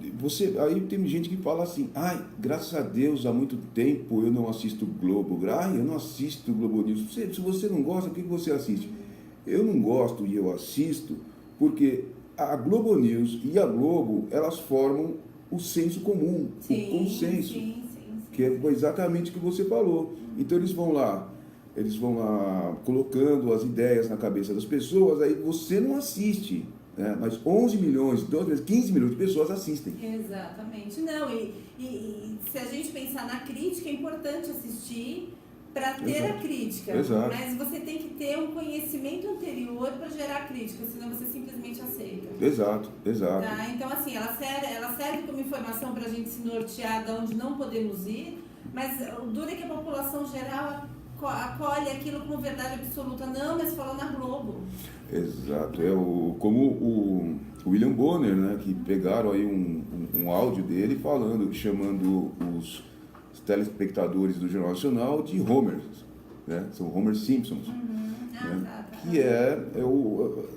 aí tem gente que fala assim, graças a Deus, há muito tempo eu não assisto Globo, eu não assisto Globo News. Se você não gosta, o que você assiste? Eu não gosto e eu assisto porque a Globo News e a Globo, elas formam o senso comum, o consenso. Sim. Que é exatamente o que você falou. Então eles vão lá colocando as ideias na cabeça das pessoas, aí você não assiste, né? Mas 11 milhões, 15 milhões de pessoas assistem. Exatamente. Não, e se a gente pensar na crítica, é importante assistir para ter a crítica. Exato. Mas você tem que ter um conhecimento anterior para gerar a crítica, senão você simplesmente aceita. Exato. Tá? Então, assim, ela serve como informação para a gente se nortear de onde não podemos ir, mas o duro é que a população geral acolhe aquilo como verdade absoluta. Não, mas falou na Globo. Exato. Como o William Bonner, né, que pegaram aí um áudio dele chamando os telespectadores do Jornal Nacional de Homers, né? São Homer Simpsons. Né? Que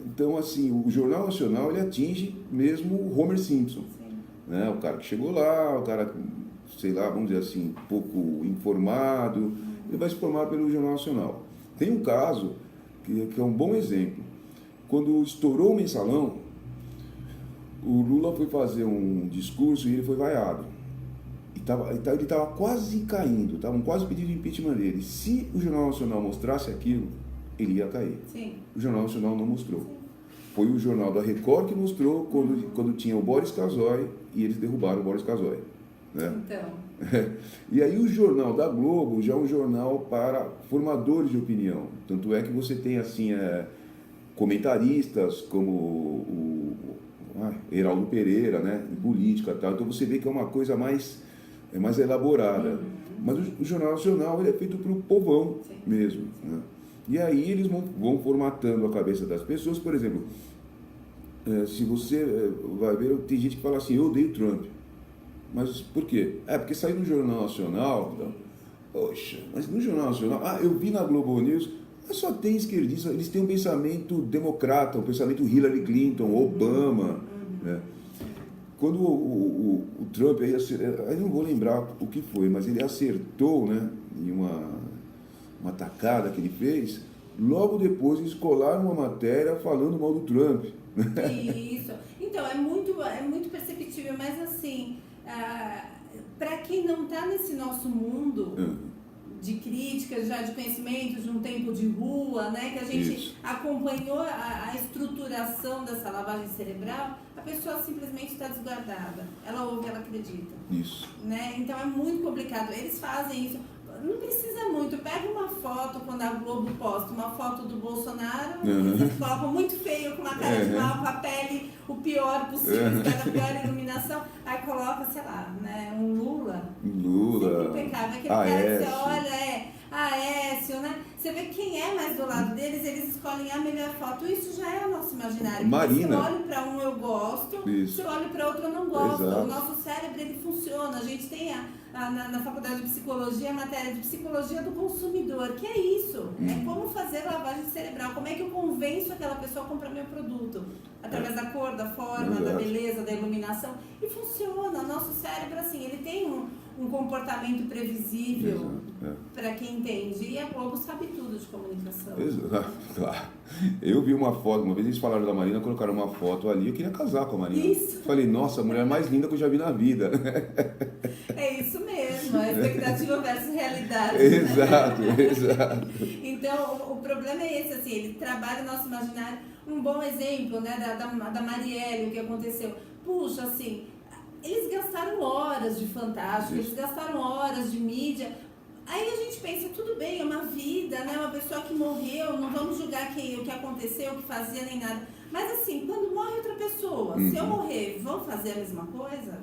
então assim, o Jornal Nacional ele atinge mesmo o Homer Simpson, né? O cara que chegou lá, o cara, sei lá, vamos dizer assim, pouco informado, ele vai se formar pelo Jornal Nacional. Tem um caso que é um bom exemplo. Quando estourou o Mensalão, o Lula foi fazer um discurso e ele foi vaiado. Ele estava quase caindo, estavam quase pedindo impeachment dele. Se o Jornal Nacional mostrasse aquilo, ele ia cair. Sim. O Jornal Nacional não mostrou. Foi o Jornal da Record que mostrou quando tinha o Boris Casoy e eles derrubaram o Boris Casoy. Né? Então. E aí o Jornal da Globo já é um jornal para formadores de opinião. Tanto é que você tem assim comentaristas como o Heraldo Pereira, né, em política e tal. Então você vê que é uma coisa mais elaborada. Mas o Jornal Nacional ele é feito para o povão mesmo. Né? E aí eles vão formatando a cabeça das pessoas. Por exemplo, se você vai ver, tem gente que fala assim, eu odeio Trump. Mas por quê? Porque saiu no Jornal Nacional. Então, poxa, mas no Jornal Nacional, eu vi na Globo News, mas só tem esquerdistas, eles têm um pensamento democrata, um pensamento Hillary Clinton, Obama. Né? Quando o Trump, eu não vou lembrar o que foi, mas ele acertou, né, em uma tacada que ele fez, logo depois eles colaram uma matéria falando mal do Trump. Isso. Então, é muito perceptível, mas assim, para quem não está nesse nosso mundo de críticas, já de conhecimento, de um tempo de rua, né, que a gente acompanhou a estruturação dessa lavagem cerebral, a pessoa simplesmente está desguardada. Ela ouve, ela acredita. Isso. Né? Então é muito complicado. Eles fazem isso. Não precisa muito. Pega uma foto, quando a Globo posta uma foto do Bolsonaro, eles colocam muito feio, com uma cara de mal, com a pele o pior possível, a pior iluminação. Aí coloca, sei lá, né, um Lula. Sempre impecável. Aquele cara que você olha, Aécio, né? Você vê vê quem é mais do lado deles, eles escolhem a melhor foto. Isso já é o nosso imaginário. Marina. Se eu olho para um, eu gosto. Isso. Se eu olho para outro, eu não gosto. Exato. O nosso cérebro, ele funciona. A gente tem na faculdade de psicologia a matéria de psicologia do consumidor, que é isso. É como fazer lavagem cerebral. Como é que eu convenço aquela pessoa a comprar meu produto? Através da cor, da forma, da beleza, da iluminação. E funciona. O nosso cérebro, assim, ele tem um comportamento previsível para quem entende. E a Globo sabe tudo de comunicação. Exato, claro. Eu vi uma foto, uma vez eles falaram da Marina, colocaram uma foto ali, eu queria casar com a Marina. Isso. Falei, nossa, a mulher mais linda que eu já vi na vida. É isso mesmo, a expectativa versus realidade. Exato, exato. Então, o problema é esse, assim, ele trabalha o nosso imaginário. Um bom exemplo, né, da Marielle, o que aconteceu. Puxa, assim, eles gastaram horas de Fantástico, eles gastaram horas de mídia. Aí a gente pensa, tudo bem, é uma vida, né? Uma pessoa que morreu, não vamos julgar o que aconteceu, o que fazia, nem nada. Mas assim, quando morre outra pessoa, se eu morrer, vão fazer a mesma coisa?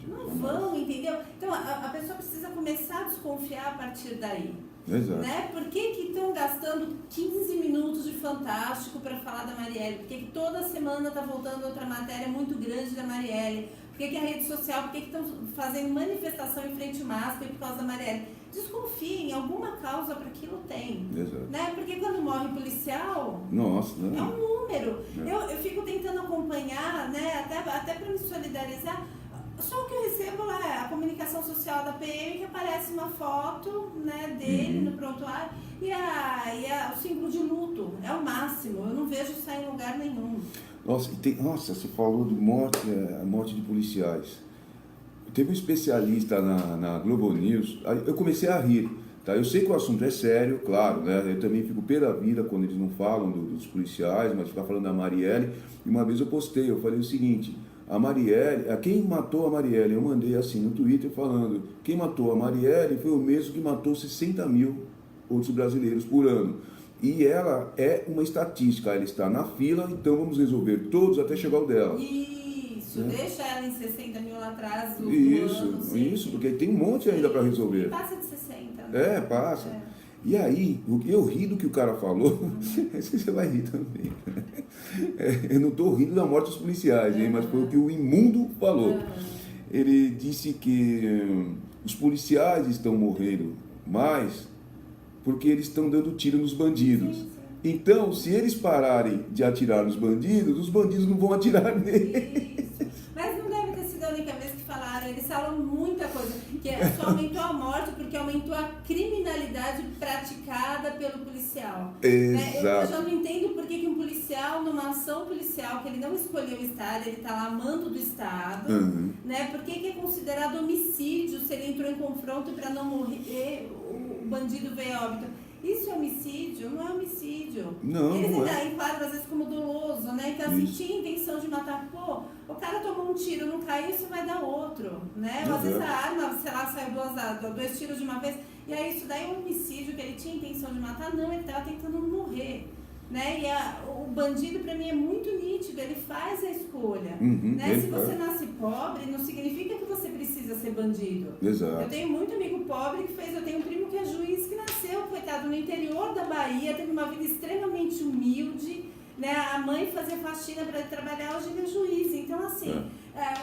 Não vão, entendeu? Então a pessoa precisa começar a desconfiar a partir daí. Exato. Né? Por que estão gastando 15 minutos de Fantástico para falar da Marielle? Por que toda semana está voltando outra matéria muito grande da Marielle? Por que a rede social, por que estão fazendo manifestação em frente ao MASP por causa da Marielle? Desconfiem, alguma causa para aquilo tem. Exato. Né? Porque quando morre policial, nossa, é um número. Eu fico tentando acompanhar, né? até para me solidarizar. Só o que eu recebo lá é a comunicação social da PM, que aparece uma foto, né, dele no prontuário e o símbolo de luto. É o máximo. Eu não vejo isso em lugar nenhum. Nossa, você falou de a morte de policiais. Teve um especialista na Globo News, eu comecei a rir. Tá? Eu sei que o assunto é sério, claro, né? Eu também fico pé da vida quando eles não falam dos policiais, mas ficar falando da Marielle. E uma vez eu postei, eu falei o seguinte: a Marielle, quem matou a Marielle? Eu mandei assim no Twitter falando: quem matou a Marielle foi o mesmo que matou 60 mil outros brasileiros por ano. E ela é uma estatística, ela está na fila, então vamos resolver todos até chegar o dela. Isso, deixa ela em 60 mil lá atrás do ano. Isso, porque tem um monte ainda para resolver. E passa de 60, né? Passa. E aí, eu ri do que o cara falou, você vai rir também. Eu não estou rindo da morte dos policiais, mas foi o que o imundo falou. Ele disse que os policiais estão morrendo mais porque eles estão dando tiro nos bandidos. Sim. Então, se eles pararem de atirar nos bandidos, os bandidos não vão atirar neles. Isso. Mas não deve ter sido a única vez que falaram. Eles falam muita coisa. Que só aumentou a morte porque aumentou a criminalidade praticada pelo policial. Exato. Eu já não entendo por que um policial, numa ação policial, que ele não escolheu estar, ele está lá amando do Estado, né? Por que é considerado homicídio se ele entrou em confronto para não morrer, o bandido veio a óbito? Isso é homicídio? Não é homicídio. Não, eles não ainda enquadram às vezes como doloso, né? Então, assim, tinha intenção de matar. Pô, o cara tomou um tiro, não caiu, isso vai dar outro, né? Às vezes a arma, sei lá, saiu dois tiros de uma vez. E aí isso daí é um homicídio, que ele tinha intenção de matar. Não, ele estava tentando morrer. Né? E o bandido, para mim, é muito nítido, ele faz a escolha. Né? Se você nasce pobre, não significa que você precisa ser bandido. Exato. Eu tenho muito amigo pobre que fez, eu tenho um primo que é juiz, que nasceu, coitado, no interior da Bahia, teve uma vida extremamente humilde, né? A mãe fazia faxina para ele trabalhar, hoje ele é juiz. Então, assim,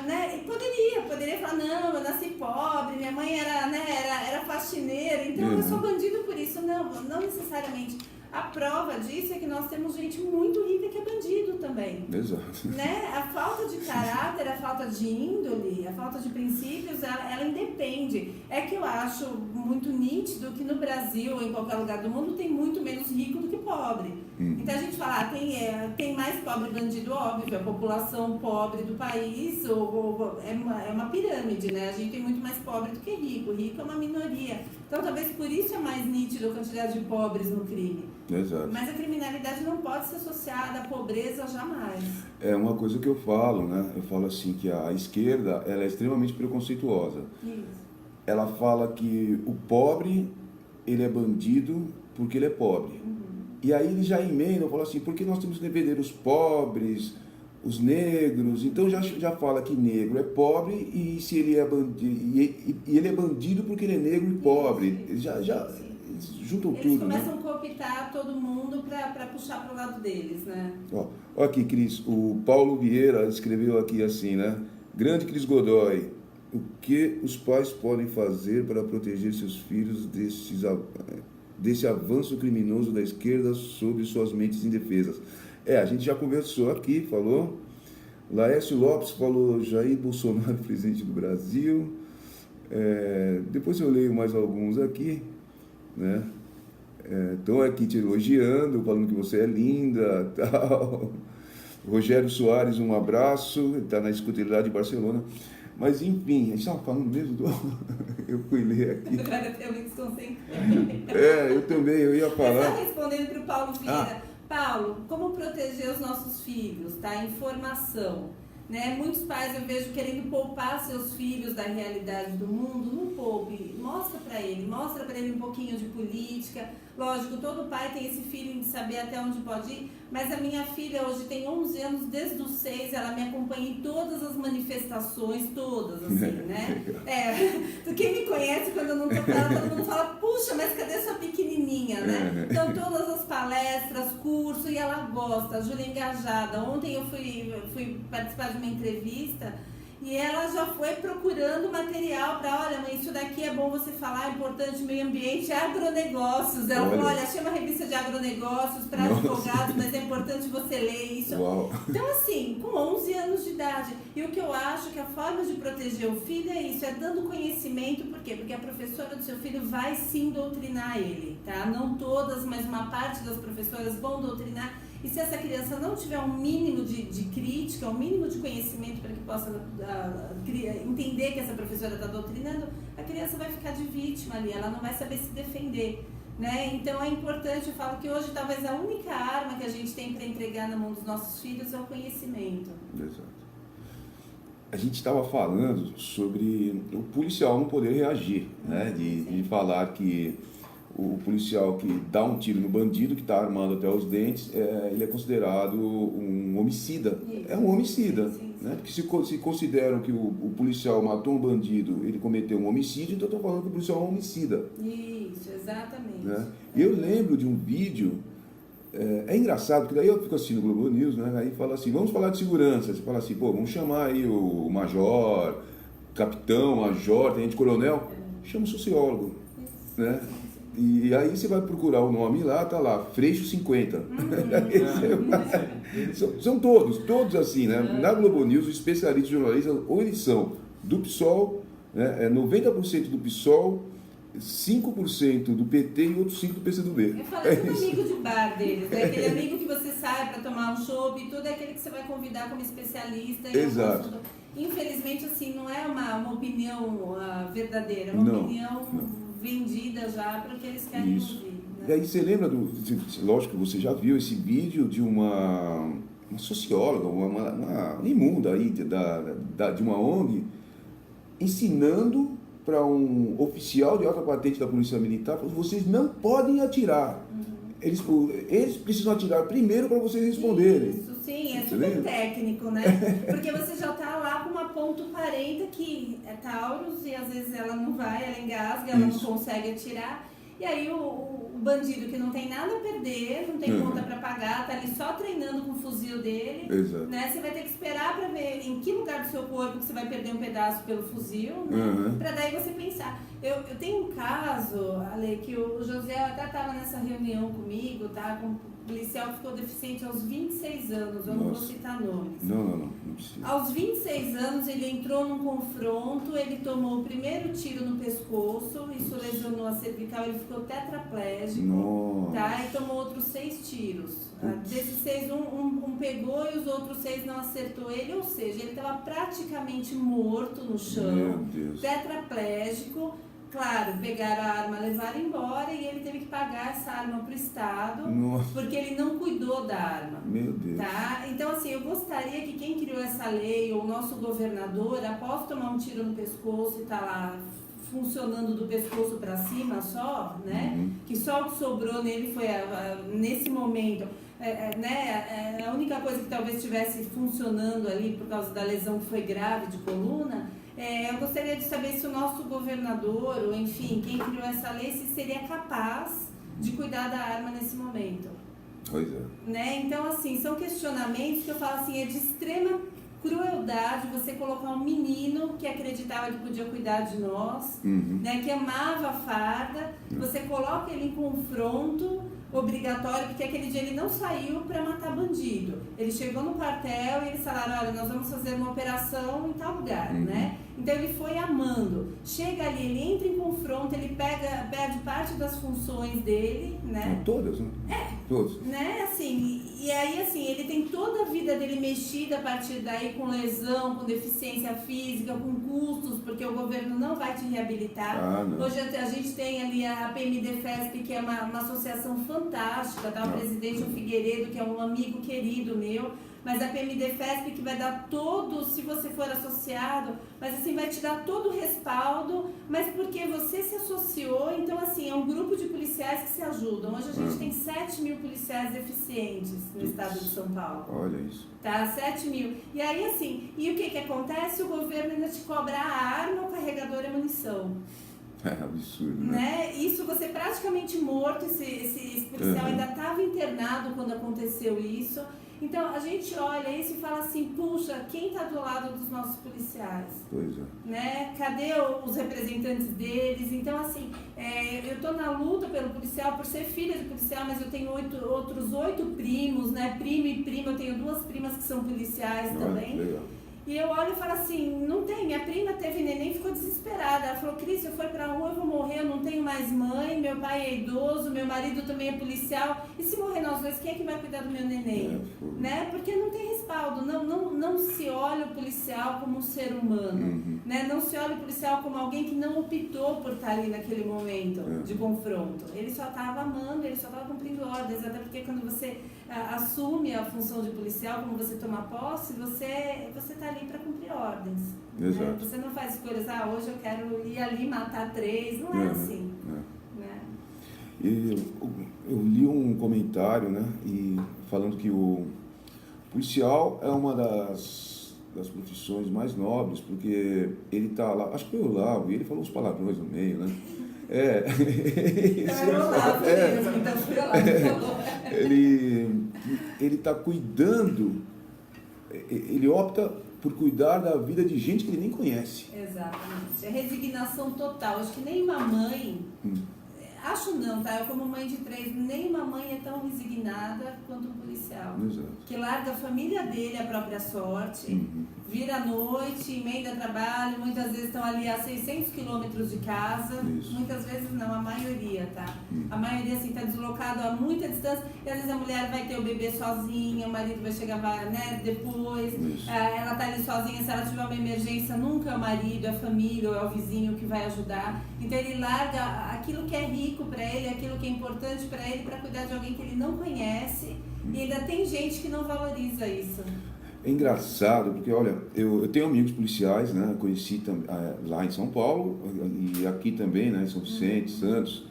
né? E poderia falar, não, eu nasci pobre, minha mãe era faxineira, então eu sou bandido por isso. Não necessariamente. A prova disso é que nós temos gente muito rica que é bandido também. Exato. Né? A falta de caráter, a falta de índole, a falta de princípios, ela independe. É que eu acho muito nítido que no Brasil ou em qualquer lugar do mundo tem muito menos rico do que pobre. Então a gente fala, tem mais pobre bandido, óbvio, a população pobre do país é uma pirâmide, né? A gente tem muito mais pobre do que rico. Rico é uma minoria. Então talvez por isso é mais nítido a quantidade de pobres no crime. Exato. Mas a criminalidade não pode ser associada à pobreza jamais. É uma coisa que eu falo, né? Eu falo assim que a esquerda, ela é extremamente preconceituosa. Isso. Ela fala que o pobre, ele é bandido porque ele é pobre. E aí ele já emenda, fala assim, por que nós temos que defender os pobres, os negros? Então já fala que negro é pobre e se ele é bandido, e ele é bandido porque ele é negro e pobre. Ele já juntam eles tudo, começam né? a cooptar todo mundo para puxar para o lado deles, né? Ó aqui, Cris, o Paulo Vieira escreveu aqui assim, né? Grande Cris Godoy, o que os pais podem fazer para proteger seus filhos desse avanço criminoso da esquerda sobre suas mentes indefesas? A gente já conversou aqui, falou. Laércio Lopes falou Jair Bolsonaro, presidente do Brasil. Depois eu leio mais alguns aqui, né? Estão aqui te elogiando, falando que você é linda, tal. Rogério Soares, um abraço, está na escuta lá de Barcelona. Mas enfim, a gente estava falando mesmo do... Eu fui ler aqui. Eu também, eu ia falar. Você está respondendo para o Paulo Vieira. Paulo, como proteger os nossos filhos, tá? Informação. Né? Muitos pais eu vejo querendo poupar seus filhos da realidade do mundo. Não poupe, mostra para ele um pouquinho de política. Lógico, todo pai tem esse feeling de saber até onde pode ir, mas a minha filha hoje tem 11 anos, desde os 6, ela me acompanha em todas as manifestações, todas, assim, né? Quem me conhece, quando eu não tô com ela, todo mundo fala, puxa, mas cadê sua pequenininha, né? Então, todas as palestras, curso, e ela gosta, a Júlia é engajada. Ontem eu fui participar de uma entrevista e ela já foi procurando material para, olha, mãe, isso daqui é bom você falar, é importante, meio ambiente, agronegócios. Ela falou, olha, achei uma revista de agronegócios para advogados, mas é importante você ler isso. Uau. Então, assim, com 11 anos de idade. E o que eu acho que a forma de proteger o filho é isso, é dando conhecimento. Por quê? Porque a professora do seu filho vai sim doutrinar ele, tá? Não todas, mas uma parte das professoras vão doutrinar. E se essa criança não tiver um mínimo de crítica, um mínimo de conhecimento para que possa entender que essa professora está doutrinando, a criança vai ficar de vítima ali, ela não vai saber se defender. Né? Então é importante, eu falo que hoje talvez a única arma que a gente tem para entregar na mão dos nossos filhos é o conhecimento. Exato. A gente estava falando sobre o policial não poder reagir, né? De falar que o policial que dá um tiro no bandido, que está armado até os dentes, ele é considerado um homicida. Isso. É um homicida. Sim. Né? Porque se consideram que o policial matou um bandido, ele cometeu um homicídio, então estou falando que o policial é um homicida. Isso, exatamente. Né? Eu lembro de um vídeo, é engraçado, porque daí eu fico assistindo o Globo News, né? Aí fala assim, vamos falar de segurança. Você fala assim, pô, vamos chamar aí o major, capitão, major, tenente coronel, chama o sociólogo. Isso. Né? E aí você vai procurar o nome lá, tá lá, Freixo 50. São todos assim, né? Na Globo News, os especialistas jornalistas, ou eles são do PSOL, né? 90% do PSOL, 5% do PT e outros 5% do PCdoB. Eu falei do amigo de bar deles, né? Aquele amigo que você sai para tomar um chopp e tudo, é aquele que você vai convidar como especialista. Exato. Infelizmente, assim, não é uma opinião verdadeira, é uma opinião vendida já para o que eles querem ouvir. Né? E aí você lembra lógico que você já viu esse vídeo de uma socióloga, uma imunda aí de uma ONG, ensinando para um oficial de alta patente da Polícia Militar, vocês não podem atirar. Eles precisam atirar primeiro para vocês responderem. Isso, sim, é super técnico, né? Porque você já está lá com uma ponto .40 que é Taurus e às vezes ela não vai, ela engasga, ela não consegue atirar. E aí o bandido que não tem nada a perder, não tem conta para pagar, tá ali só treinando com o fuzil dele, né? Você vai ter que esperar para ver em que lugar do seu corpo que você vai perder um pedaço pelo fuzil, né? Para daí você pensar. Eu tenho um caso, Ale, que o José até estava nessa reunião comigo, tá? Com um policial que ficou deficiente aos 26 anos, eu não vou citar nomes. Não precisa. Aos 26 anos ele entrou num confronto, ele tomou o primeiro tiro no pescoço, isso lesionou a cervical, ele ficou tetraplégico, tá? E tomou outros 6 tiros. Desses 6, um pegou e os outros 6 não acertou ele, ou seja, ele estava praticamente morto no chão, tetraplégico. Claro, pegaram a arma, levaram embora e ele teve que pagar essa arma para o Estado, porque ele não cuidou da arma. Meu Deus. Tá? Então, assim, eu gostaria que quem criou essa lei, ou o nosso governador, após tomar um tiro no pescoço e tá lá funcionando do pescoço para cima só, né? Que só o que sobrou nele foi, nesse momento, a única coisa que talvez estivesse funcionando ali por causa da lesão que foi grave de coluna, eu gostaria de saber se o nosso governador, ou enfim, quem criou essa lei, se seria capaz de cuidar da arma nesse momento. Pois é. Né? Então, assim, são questionamentos que eu falo assim, é de extrema crueldade você colocar um menino que acreditava que podia cuidar de nós, né, que amava a farda, você coloca ele em confronto obrigatório, porque aquele dia ele não saiu para matar bandido. Ele chegou no quartel e eles falaram, olha, nós vamos fazer uma operação em tal lugar, né? Então ele foi amando. Chega ali, ele entra em confronto, ele perde parte das funções dele, né? Não, todas, né? Todas. Né, assim, e aí assim, ele tem toda a vida dele mexida a partir daí com lesão, com deficiência física, com custos, porque o governo não vai te reabilitar. Hoje a gente tem ali a PMDFESP, que é uma associação fantástica, tá? O presidente o Figueiredo, que é um amigo querido meu, mas a PMDFESP que vai dar todo, se você for associado, mas assim, vai te dar todo o respaldo, mas porque você se associou, então assim, é um grupo de policiais que se ajudam. Hoje a gente tem 7 mil policiais deficientes no estado de São Paulo. Olha isso. Tá, 7 mil. E aí assim, e o que acontece? O governo ainda te cobra a arma, o carregador e a munição. É absurdo, né? Isso, você praticamente morto, esse policial ainda estava internado quando aconteceu isso. Então, a gente olha isso e fala assim, puxa, quem está do lado dos nossos policiais? Pois é. Né? Cadê os representantes deles? Então, assim, eu estou na luta pelo policial, por ser filha de policial, mas eu tenho outros 8 primos, né? Primo e prima, eu tenho 2 primas que são policiais também. Legal. E eu olho e falo assim, não tem, minha prima teve neném e ficou desesperada. Ela falou, Cris, se eu for pra rua eu vou morrer, eu não tenho mais mãe, meu pai é idoso, meu marido também é policial. E se morrer nós dois, quem é que vai cuidar do meu neném? Né? Porque não tem respaldo, não se olha o policial como um ser humano. Né? Não se olha o policial como alguém que não optou por estar ali naquele momento de confronto. Ele só estava amando, ele só estava cumprindo ordens, até porque quando você assume a função de policial, como você toma posse, você está ali para cumprir ordens. Exato. Né? Você não faz escolhas, hoje eu quero ir ali matar 3, não é assim. Né? Eu li um comentário, né, falando que o policial é uma das profissões mais nobres, porque ele está lá, acho que foi o Olavo, e ele falou uns palavrões no meio, né? Então era o Olavo mesmo, então foi o Olavo que falou. Ele está cuidando, ele opta por cuidar da vida de gente que ele nem conhece. Exatamente. É resignação total. Acho que nem uma mãe, acho não, tá? Eu como mãe de 3, nem uma mãe é tão resignada quanto um policial. Exato. Que larga a família dele, a própria sorte, vira à noite, emenda trabalho, muitas vezes estão ali a 600 quilômetros de casa, muitas vezes não, a maioria, tá? A maioria, assim, está deslocado a muita distância, e às vezes a mulher vai ter o bebê sozinha, o marido vai chegar, né, depois, ela está ali sozinha, se ela tiver uma emergência, nunca é o marido, é a família ou é o vizinho que vai ajudar, então ele larga aquilo que é rico para ele, aquilo que é importante para ele, para cuidar de alguém que ele não conhece, e ainda tem gente que não valoriza isso. É engraçado, porque olha, eu tenho amigos policiais, né? Conheci lá em São Paulo e aqui também, né? Em São Vicente, Santos.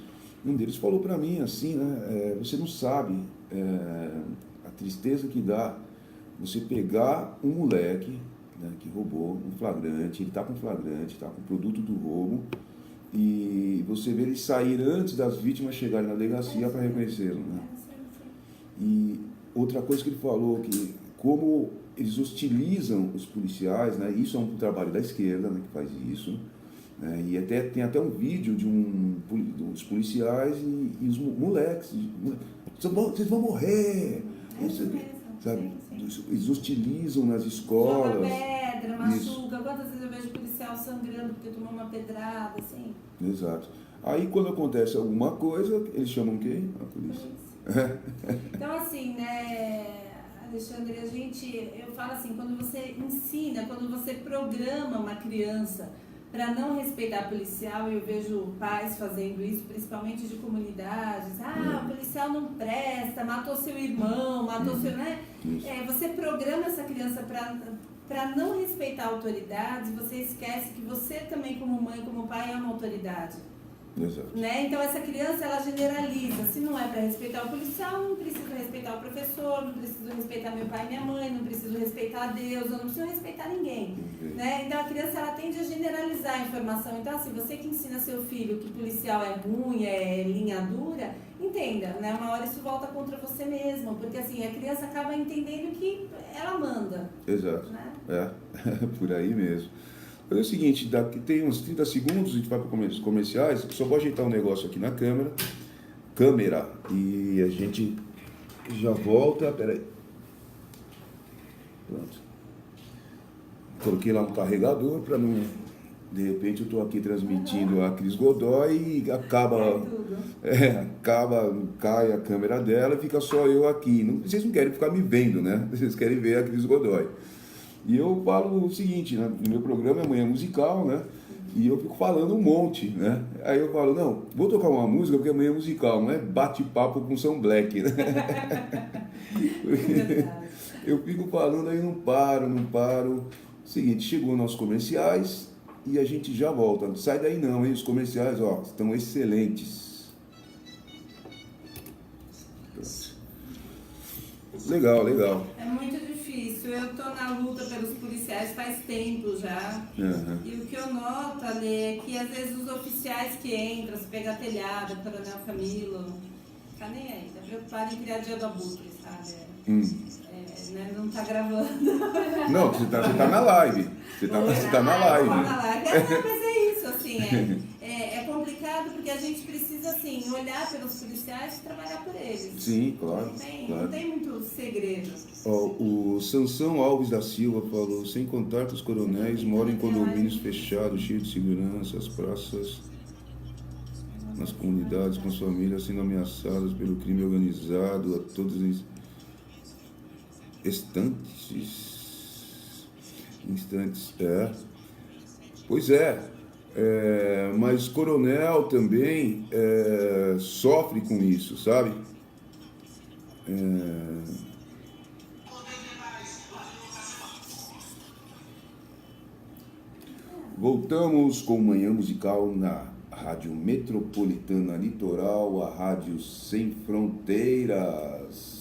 Um deles falou para mim assim, né? Você não sabe a tristeza que dá você pegar um moleque, né, que roubou um flagrante, ele está com flagrante, está com o produto do roubo, e você vê ele sair antes das vítimas chegarem na delegacia para reconhecê-lo, né? E outra coisa que ele falou, que como eles hostilizam os policiais, né? Isso é um trabalho da esquerda, né, que faz isso, né? E tem até um vídeo dos policiais e os moleques, vocês vão morrer, sabe? Eles hostilizam nas escolas. Joga pedra, machuca. Quantas vezes eu vejo policial sangrando porque tomou uma pedrada, assim? Exato. Aí quando acontece alguma coisa, eles chamam quem? A polícia. Então assim, né, Alexandre, eu falo assim, quando você ensina, quando você programa uma criança para não respeitar policial, eu vejo pais fazendo isso, principalmente de comunidades. O policial não presta, matou seu irmão, matou seu... Né? Você programa essa criança para não respeitar autoridades, você esquece que você também, como mãe, como pai, é uma autoridade. Exato. Né? Então essa criança, ela generaliza. Se não é para respeitar o policial, não preciso respeitar o professor, não preciso respeitar meu pai e minha mãe, não preciso respeitar Deus, eu não preciso respeitar ninguém. Né? Então a criança, ela tende a generalizar a informação. Então assim, você que ensina seu filho que policial é ruim, é linha dura, entenda, né? Uma hora isso volta contra você mesmo, porque assim, a criança acaba entendendo que ela manda. Exato. Né? Por aí mesmo. É o seguinte, daqui tem uns 30 segundos, a gente vai para os comerciais, só vou ajeitar um negócio aqui na câmera, e a gente já volta, peraí. Pronto. Coloquei lá um carregador para não... De repente eu estou aqui transmitindo a Cris Godoy e acaba, cai a câmera dela e fica só eu aqui. Vocês não querem ficar me vendo, né? Vocês querem ver a Cris Godoy. E eu falo o seguinte, né? No meu programa é Manhã Musical, né? E eu fico falando um monte, né? Aí eu falo, não, vou tocar uma música porque amanhã é musical, não é bate-papo com São Black, né? Eu fico falando aí, não paro. Seguinte, chegou nossos comerciais e a gente já volta. Não sai daí não, hein? Os comerciais, ó, estão excelentes. Legal. É muito difícil. Eu tô na luta pelos policiais faz tempo já. E o que eu noto, Ale, é que às vezes os oficiais que entram, se pegar telhado, Coronel Camilo, tá nem aí, tá preocupado em criar dia do abutre, sabe? Né? Não tá gravando. Não, você tá na live. Você tá na live. Mas é isso, assim, é complicado porque a gente precisa, assim, olhar pelos policiais e trabalhar por eles. Sim, claro. Não tem muito segredo. O Sansão Alves da Silva falou, sem contar que os coronéis moram em condomínios fechados, cheios de segurança, as praças, nas comunidades, com as famílias sendo ameaçadas pelo crime organizado, a todos os instantes. Pois mas coronel também sofre com isso, sabe? Voltamos com Manhã Musical na Rádio Metropolitana Litoral, a Rádio Sem Fronteiras.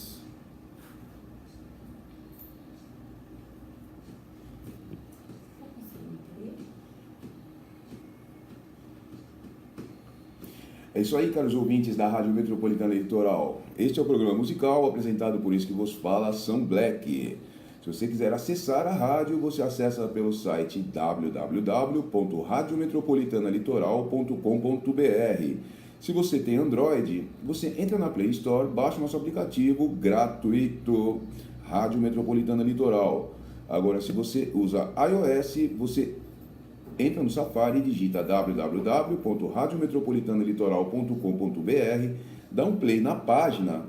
É isso aí, caros ouvintes da Rádio Metropolitana Litoral. Este é o programa musical apresentado por isso que vos fala, São Black. Se você quiser acessar a rádio, você acessa pelo site www.radiometropolitanalitoral.com.br. Se você tem Android, você entra na Play Store, baixa nosso aplicativo gratuito, Rádio Metropolitana Litoral. Agora, se você usa iOS, você entra no Safari e digita www.radiometropolitanalitoral.com.br, dá um play na página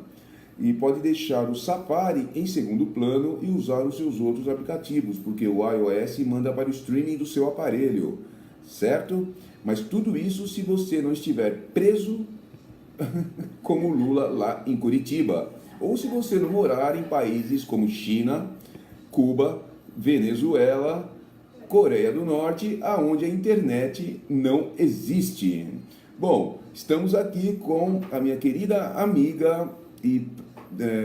e pode deixar o Safari em segundo plano e usar os seus outros aplicativos, porque o iOS manda para o streaming do seu aparelho, certo? Mas tudo isso se você não estiver preso como Lula lá em Curitiba, ou se você não morar em países como China, Cuba, Venezuela, Coreia do Norte, aonde a internet não existe. Bom, estamos aqui com a minha querida amiga e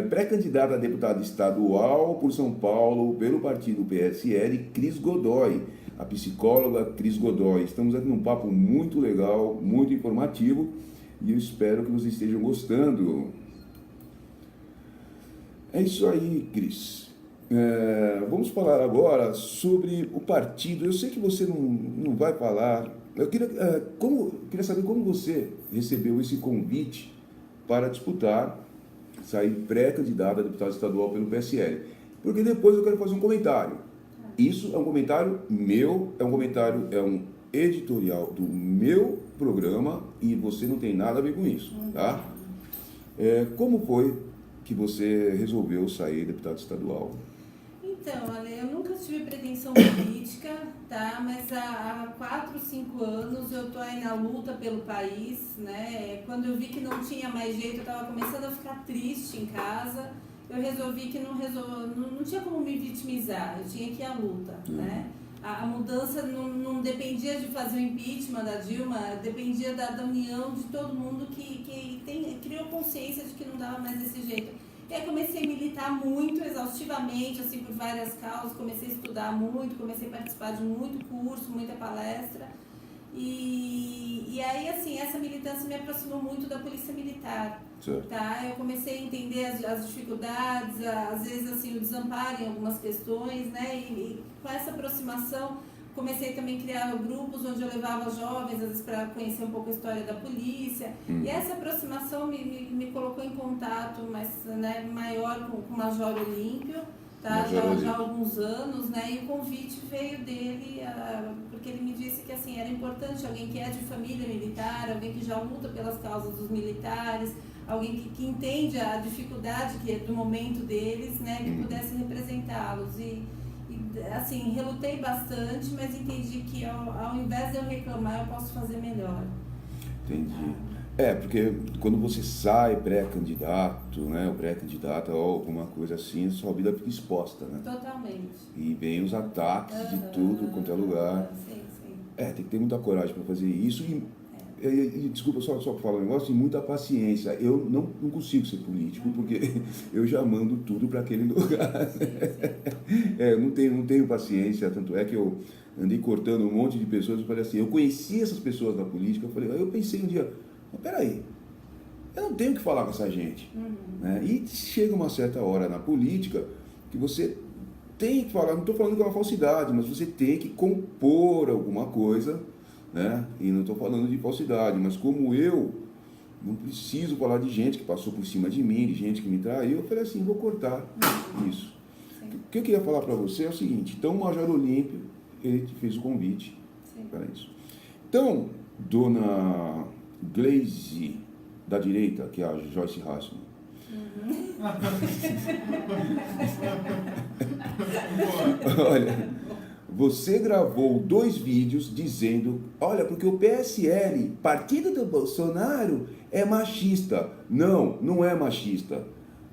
pré-candidata a deputada estadual por São Paulo, pelo partido PSL, Cris Godoy, a psicóloga Cris Godoy. Estamos aqui num papo muito legal, muito informativo, e eu espero que vocês estejam gostando. É isso aí, Cris. Vamos falar agora sobre o partido. Eu sei que você não vai falar. Eu queria saber como você recebeu esse convite para disputar, sair pré-candidata a deputada estadual pelo PSL. Porque depois eu quero fazer um comentário. Isso é um comentário meu, é um editorial do meu programa e você não tem nada a ver com isso, tá? Como foi que você resolveu sair deputada estadual? Então, Ale, eu nunca tive pretensão política, tá? Mas há 4, 5 anos eu tô aí na luta pelo país, né? Quando eu vi que não tinha mais jeito, eu estava começando a ficar triste em casa, eu resolvi que não tinha como me vitimizar, eu tinha que ir à luta, né? a mudança não dependia de fazer o impeachment da Dilma, dependia da união de todo mundo que criou consciência de que não dava mais desse jeito. E aí comecei a militar muito, exaustivamente, assim, por várias causas, comecei a estudar muito, comecei a participar de muito curso, muita palestra. E aí, assim, essa militância me aproximou muito da polícia militar, tá? Eu comecei a entender as dificuldades, às vezes, assim, o desamparo em algumas questões, né? E com essa aproximação, comecei também a criar grupos onde eu levava jovens, às vezes, para conhecer um pouco a história da polícia. E essa aproximação me colocou em contato maior com o Major Olímpio, tá? Já há alguns anos, né? E o convite veio dele, porque ele me disse que assim, era importante alguém que é de família militar, alguém que já luta pelas causas dos militares, alguém que entende a dificuldade que é do momento deles, né? Que pudesse representá-los. E assim, relutei bastante, mas entendi que ao invés de eu reclamar, eu posso fazer melhor. Entendi. Porque quando você sai pré-candidato, né, ou pré-candidata ou alguma coisa assim, a sua vida fica exposta, né? Totalmente. E vem os ataques de tudo quanto é lugar. Sim. Tem que ter muita coragem para fazer isso e desculpa só para falar um negócio, e muita paciência. Eu não consigo ser político porque eu já mando tudo para aquele lugar. Eu não tenho paciência, tanto é que eu andei cortando um monte de pessoas. Eu falei assim, eu conheci essas pessoas da política, eu pensei um dia, mas peraí, eu não tenho que falar com essa gente. Né? E chega uma certa hora na política que você tem que falar, não estou falando que é uma falsidade, mas você tem que compor alguma coisa, né? E não estou falando de falsidade, mas como eu não preciso falar de gente que passou por cima de mim, de gente que me traiu, eu falei assim, vou cortar isso. O que eu queria falar para você é o seguinte, então o Major Olímpio, ele te fez o convite para isso. Então, dona Glaze, da direita, que é a Joyce Hasselman, olha, você gravou 2 vídeos dizendo, olha, porque o PSL, partido do Bolsonaro, é machista. Não é machista.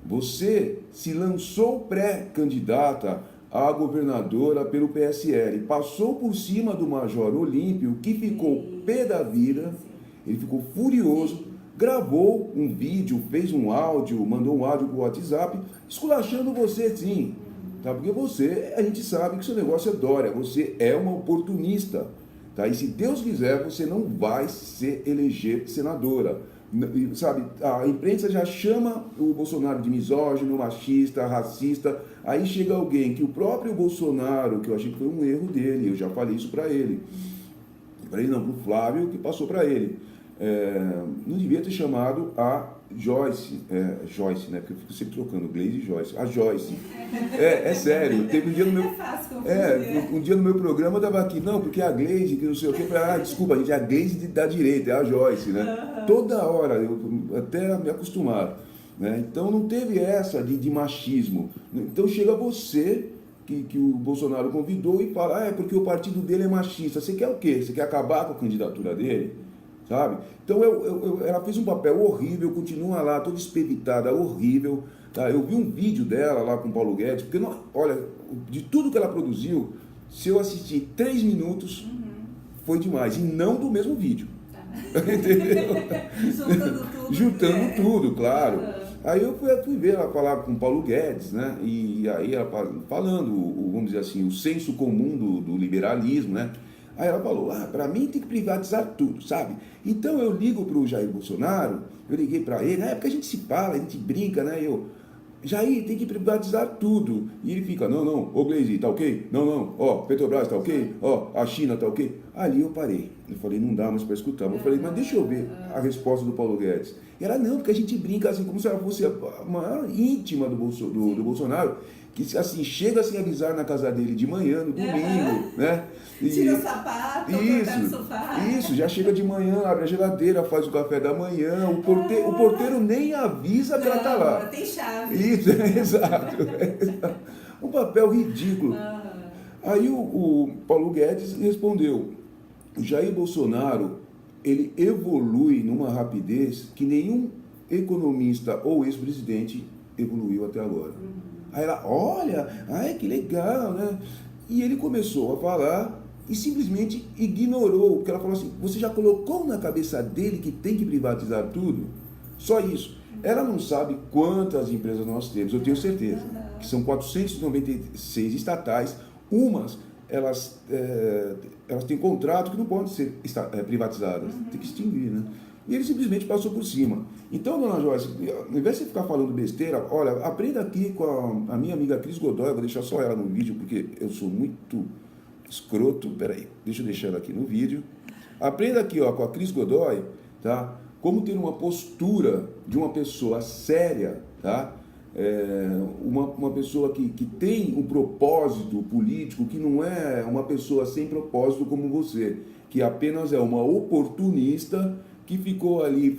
Você se lançou pré-candidata a governadora pelo PSL, passou por cima do Major Olímpio, que ficou pé da vida, ele ficou furioso, gravou um vídeo, fez um áudio, mandou um áudio pro WhatsApp, esculachando você sim. Tá? Porque você, a gente sabe que seu negócio é Dória, você é uma oportunista. Tá? E se Deus quiser, você não vai se eleger senadora. Sabe, a imprensa já chama o Bolsonaro de misógino, machista, racista. Aí chega alguém que o próprio Bolsonaro, que eu achei que foi um erro dele, eu já falei isso para ele. Para ele não, para o Flávio, que passou para ele. Não devia ter chamado a Joyce, né? Porque eu fico sempre trocando Glaze e Joyce. A Joyce. É sério. Teve um dia no meu. Um dia no meu programa eu dava aqui, não, porque a Glaze, que não sei o quê, desculpa, gente, é a Glaze da direita, é a Joyce, né? Toda hora, eu até me acostumar. Né? Então não teve essa de machismo. Então chega você, que o Bolsonaro convidou, e fala, porque o partido dele é machista. Você quer o quê? Você quer acabar com a candidatura dele? Sabe? Então ela fez um papel horrível, continua lá, toda espevitada, horrível. Tá? Eu vi um vídeo dela lá com o Paulo Guedes, porque, olha, de tudo que ela produziu, se eu assistir 3 minutos, foi demais. E não do mesmo vídeo. Entendeu? Juntando tudo, claro. Aí eu fui ver ela falar com o Paulo Guedes, né? E aí ela falando, vamos dizer assim, o senso comum do liberalismo, né? Aí ela falou, para mim tem que privatizar tudo, sabe? Então eu ligo para o Jair Bolsonaro, eu liguei para ele, na época a gente se fala, a gente brinca, né? Jair, tem que privatizar tudo. E ele fica, não, ô Glaze, tá ok? Não, Petrobras tá ok? A China tá ok? Ali eu parei. Eu falei, não dá mais para escutar. Eu falei, mas deixa eu ver a resposta do Paulo Guedes. E ela, não, porque a gente brinca assim, como se ela fosse a maior íntima do Bolsonaro, que assim, chega sem avisar na casa dele de manhã, no domingo, né? Tira o sapato, coloca no sofá. Isso, já chega de manhã, abre a geladeira, faz o café da manhã, o porteiro nem avisa que ela tá lá. Ela tem chave. Isso, exato. Um papel ridículo. Aí o Paulo Guedes respondeu, o Jair Bolsonaro, ele evolui numa rapidez que nenhum economista ou ex-presidente evoluiu até agora. Aí ela, olha, que legal, né? E ele começou a falar e simplesmente ignorou, porque ela falou assim, você já colocou na cabeça dele que tem que privatizar tudo? Só isso. Ela não sabe quantas empresas nós temos, eu tenho certeza, que são 496 estatais, umas, elas têm contrato que não podem ser privatizadas, tem que extinguir, né? E ele simplesmente passou por cima. Então, dona Joyce, ao invés de você ficar falando besteira, olha, aprenda aqui com a minha amiga Cris Godoy, eu vou deixar só ela no vídeo, porque eu sou muito escroto, peraí, deixa eu deixar ela aqui no vídeo. Aprenda aqui, ó, com a Cris Godoy, tá? Como ter uma postura de uma pessoa séria, tá? Uma pessoa que tem um propósito político, que não é uma pessoa sem propósito como você, que apenas é uma oportunista que ficou ali,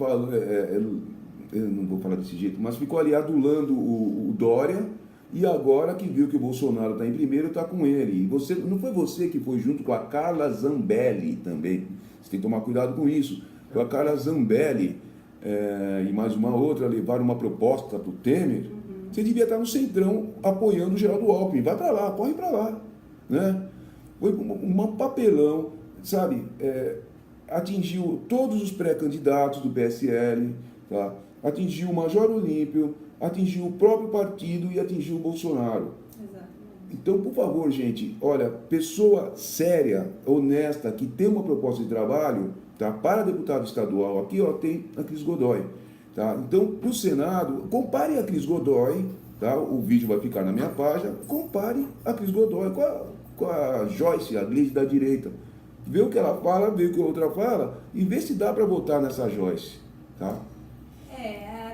eu não vou falar desse jeito, mas ficou ali adulando o Dória, e agora que viu que o Bolsonaro está em primeiro, está com ele. E não foi você que foi junto com a Carla Zambelli também, você tem que tomar cuidado com isso. Com a Carla Zambelli e mais uma outra levaram uma proposta para o Temer, você devia estar no Centrão apoiando o Geraldo Alckmin. Vai para lá, corre para lá. Né? Foi um papelão, sabe? Atingiu todos os pré-candidatos do PSL, tá? Atingiu o Major Olímpio, atingiu o próprio partido e atingiu o Bolsonaro. Exatamente. Então, por favor, gente, olha, pessoa séria, honesta, que tem uma proposta de trabalho, tá? Para deputado estadual, aqui ó, tem a Cris Godoy. Tá? Então, para o Senado, compare a Cris Godoy, tá? O vídeo vai ficar na minha página, compare a Cris Godoy com a Joyce, a Gleisi da direita. Vê o que ela fala, vê o que a outra fala e vê se dá para votar nessa Joyce. Tá?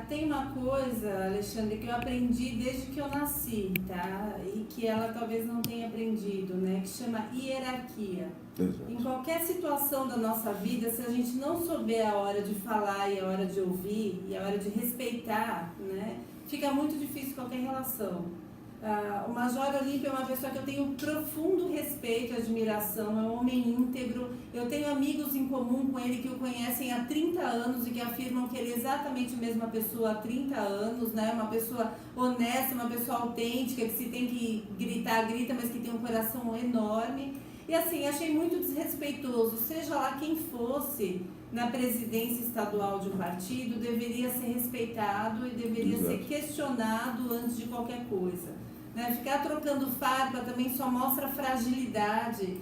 Tem uma coisa, Alexandre, que eu aprendi desde que eu nasci, tá? E que ela talvez não tenha aprendido, né? Que chama hierarquia. Exato. Em qualquer situação da nossa vida, se a gente não souber a hora de falar e a hora de ouvir e a hora de respeitar, né? Fica muito difícil qualquer relação. O Major Olímpio é uma pessoa que eu tenho profundo respeito e admiração, é um homem íntegro. Eu tenho amigos em comum com ele que o conhecem há 30 anos e que afirmam que ele é exatamente a mesma pessoa há 30 anos, né? Uma pessoa honesta, uma pessoa autêntica, que se tem que gritar, grita, mas que tem um coração enorme. E assim, achei muito desrespeitoso, seja lá quem fosse na presidência estadual de um partido, deveria ser respeitado e deveria Exato. ser questionado antes de qualquer coisa. Né? Ficar trocando farpa também só mostra fragilidade,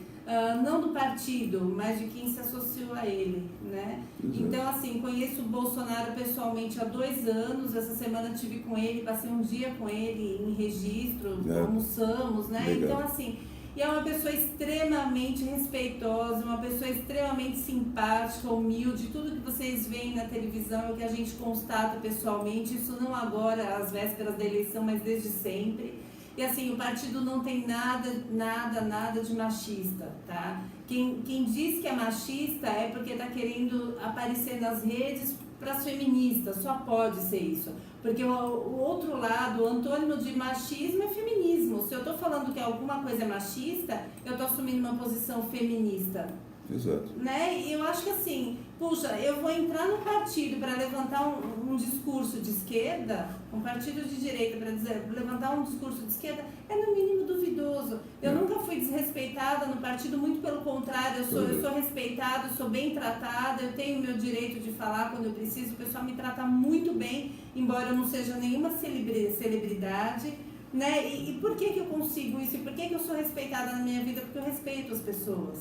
não do partido, mas de quem se associou a ele. Né? Então, assim, conheço o Bolsonaro pessoalmente há 2 anos, essa semana estive com ele, passei um dia com ele em registro, almoçamos, né? Legal. Então, assim, e é uma pessoa extremamente respeitosa, uma pessoa extremamente simpática, humilde. Tudo que vocês veem na televisão é o que a gente constata pessoalmente. Isso não agora, às vésperas da eleição, mas desde sempre. E assim, o partido não tem nada de machista, tá? Quem diz que é machista é porque está querendo aparecer nas redes para as feministas, só pode ser isso. Porque o outro lado, o antônimo de machismo é feminismo. Se eu estou falando que alguma coisa é machista, eu estou assumindo uma posição feminista. Exato. Né? E eu acho que assim, puxa, eu vou entrar no partido para levantar um discurso de esquerda, um partido de direita para levantar um discurso de esquerda, é no mínimo duvidoso. Eu nunca fui desrespeitada no partido, muito pelo contrário, eu sou respeitada, eu sou bem tratada, eu tenho o meu direito de falar quando eu preciso, o pessoal me trata muito bem, embora eu não seja nenhuma celebridade. Né? E por que eu consigo isso? E por que eu sou respeitada na minha vida? Porque eu respeito as pessoas.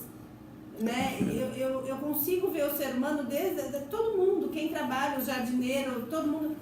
Né? Eu consigo ver o ser humano desde todo mundo, quem trabalha, o jardineiro, todo mundo,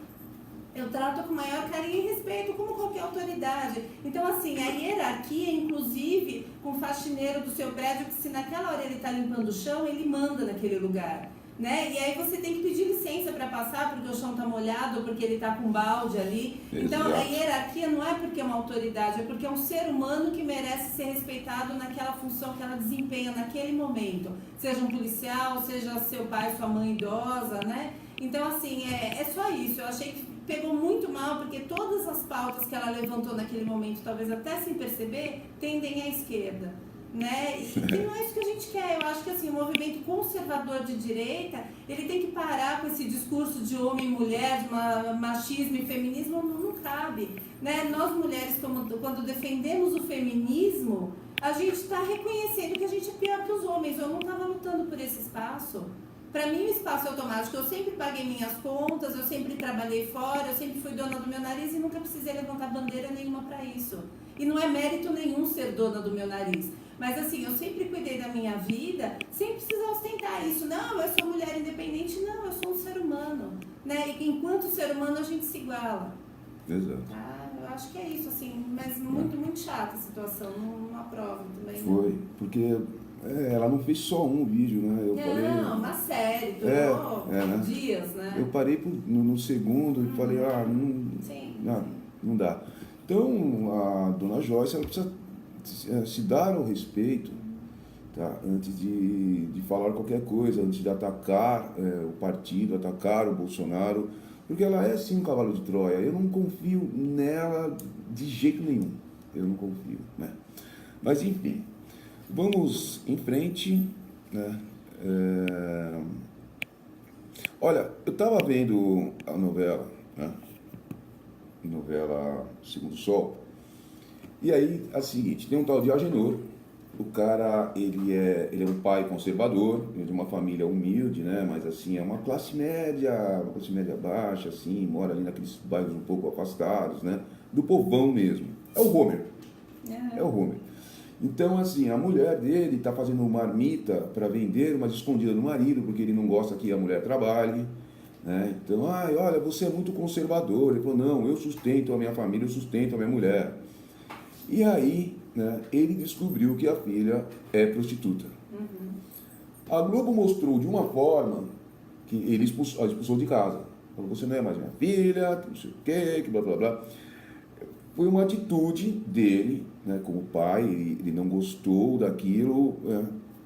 eu trato com maior carinho e respeito como qualquer autoridade. Então assim, a hierarquia, inclusive com o faxineiro do seu prédio, que se naquela hora ele está limpando o chão, ele manda naquele lugar. Né? E aí você tem que pedir licença para passar porque o chão está molhado ou porque ele está com balde ali. Então a hierarquia não é porque é uma autoridade, é porque é um ser humano que merece ser respeitado naquela função que ela desempenha naquele momento. Seja um policial, seja seu pai, sua mãe idosa, né? Então assim, é só isso. Eu achei que pegou muito mal porque todas as pautas que ela levantou naquele momento, talvez até sem perceber, tendem à esquerda. Né? E não é isso que a gente quer. Eu acho que assim, o movimento conservador de direita, ele tem que parar com esse discurso de homem e mulher, de machismo e feminismo, não cabe. Né? Nós mulheres, quando defendemos o feminismo, a gente está reconhecendo que a gente é pior que os homens. Eu não estava lutando por esse espaço. Para mim, o espaço é automático. Eu sempre paguei minhas contas, eu sempre trabalhei fora, eu sempre fui dona do meu nariz e nunca precisei levantar bandeira nenhuma para isso. E não é mérito nenhum ser dona do meu nariz. Mas assim, eu sempre cuidei da minha vida sem precisar ostentar isso. Não, eu sou mulher independente. Não, eu sou um ser humano. Né? E enquanto ser humano, a gente se iguala. Exato. Tá? Eu acho que é isso, assim. Mas muito chata a situação. Não aprovo também. Foi, porque ela não fez só um vídeo, né? Eu parei, uma série, durou né? dias, né? Eu parei no segundo e falei, não dá. Então, a dona Joyce, ela precisa se dar ao respeito, tá? Antes de falar qualquer coisa, antes de atacar o partido, atacar o Bolsonaro, porque ela é sim um cavalo de Troia. Eu não confio nela de jeito nenhum. Eu não confio, né? Mas, enfim, vamos em frente, né? Olha, eu estava vendo a novela, né? Novela Segundo Sol. E aí, é o seguinte, tem um tal de Agenor. O cara, ele é um pai conservador, de uma família humilde, né? Mas assim, é uma classe média baixa, assim, mora ali naqueles bairros um pouco afastados, né? Do povão mesmo. É o Homer. É o Homer. Então, assim, a mulher dele está fazendo marmita para vender, mas escondida do marido, porque ele não gosta que a mulher trabalhe. Né? Então, olha, você é muito conservador. Ele falou, não, eu sustento a minha família, eu sustento a minha mulher. E aí, né, ele descobriu que a filha é prostituta. A Globo mostrou de uma forma que ele expulsou de casa. Falou, você não é mais minha filha, que não sei o quê, que blá blá blá. Foi uma atitude dele, né, como pai, ele não gostou daquilo.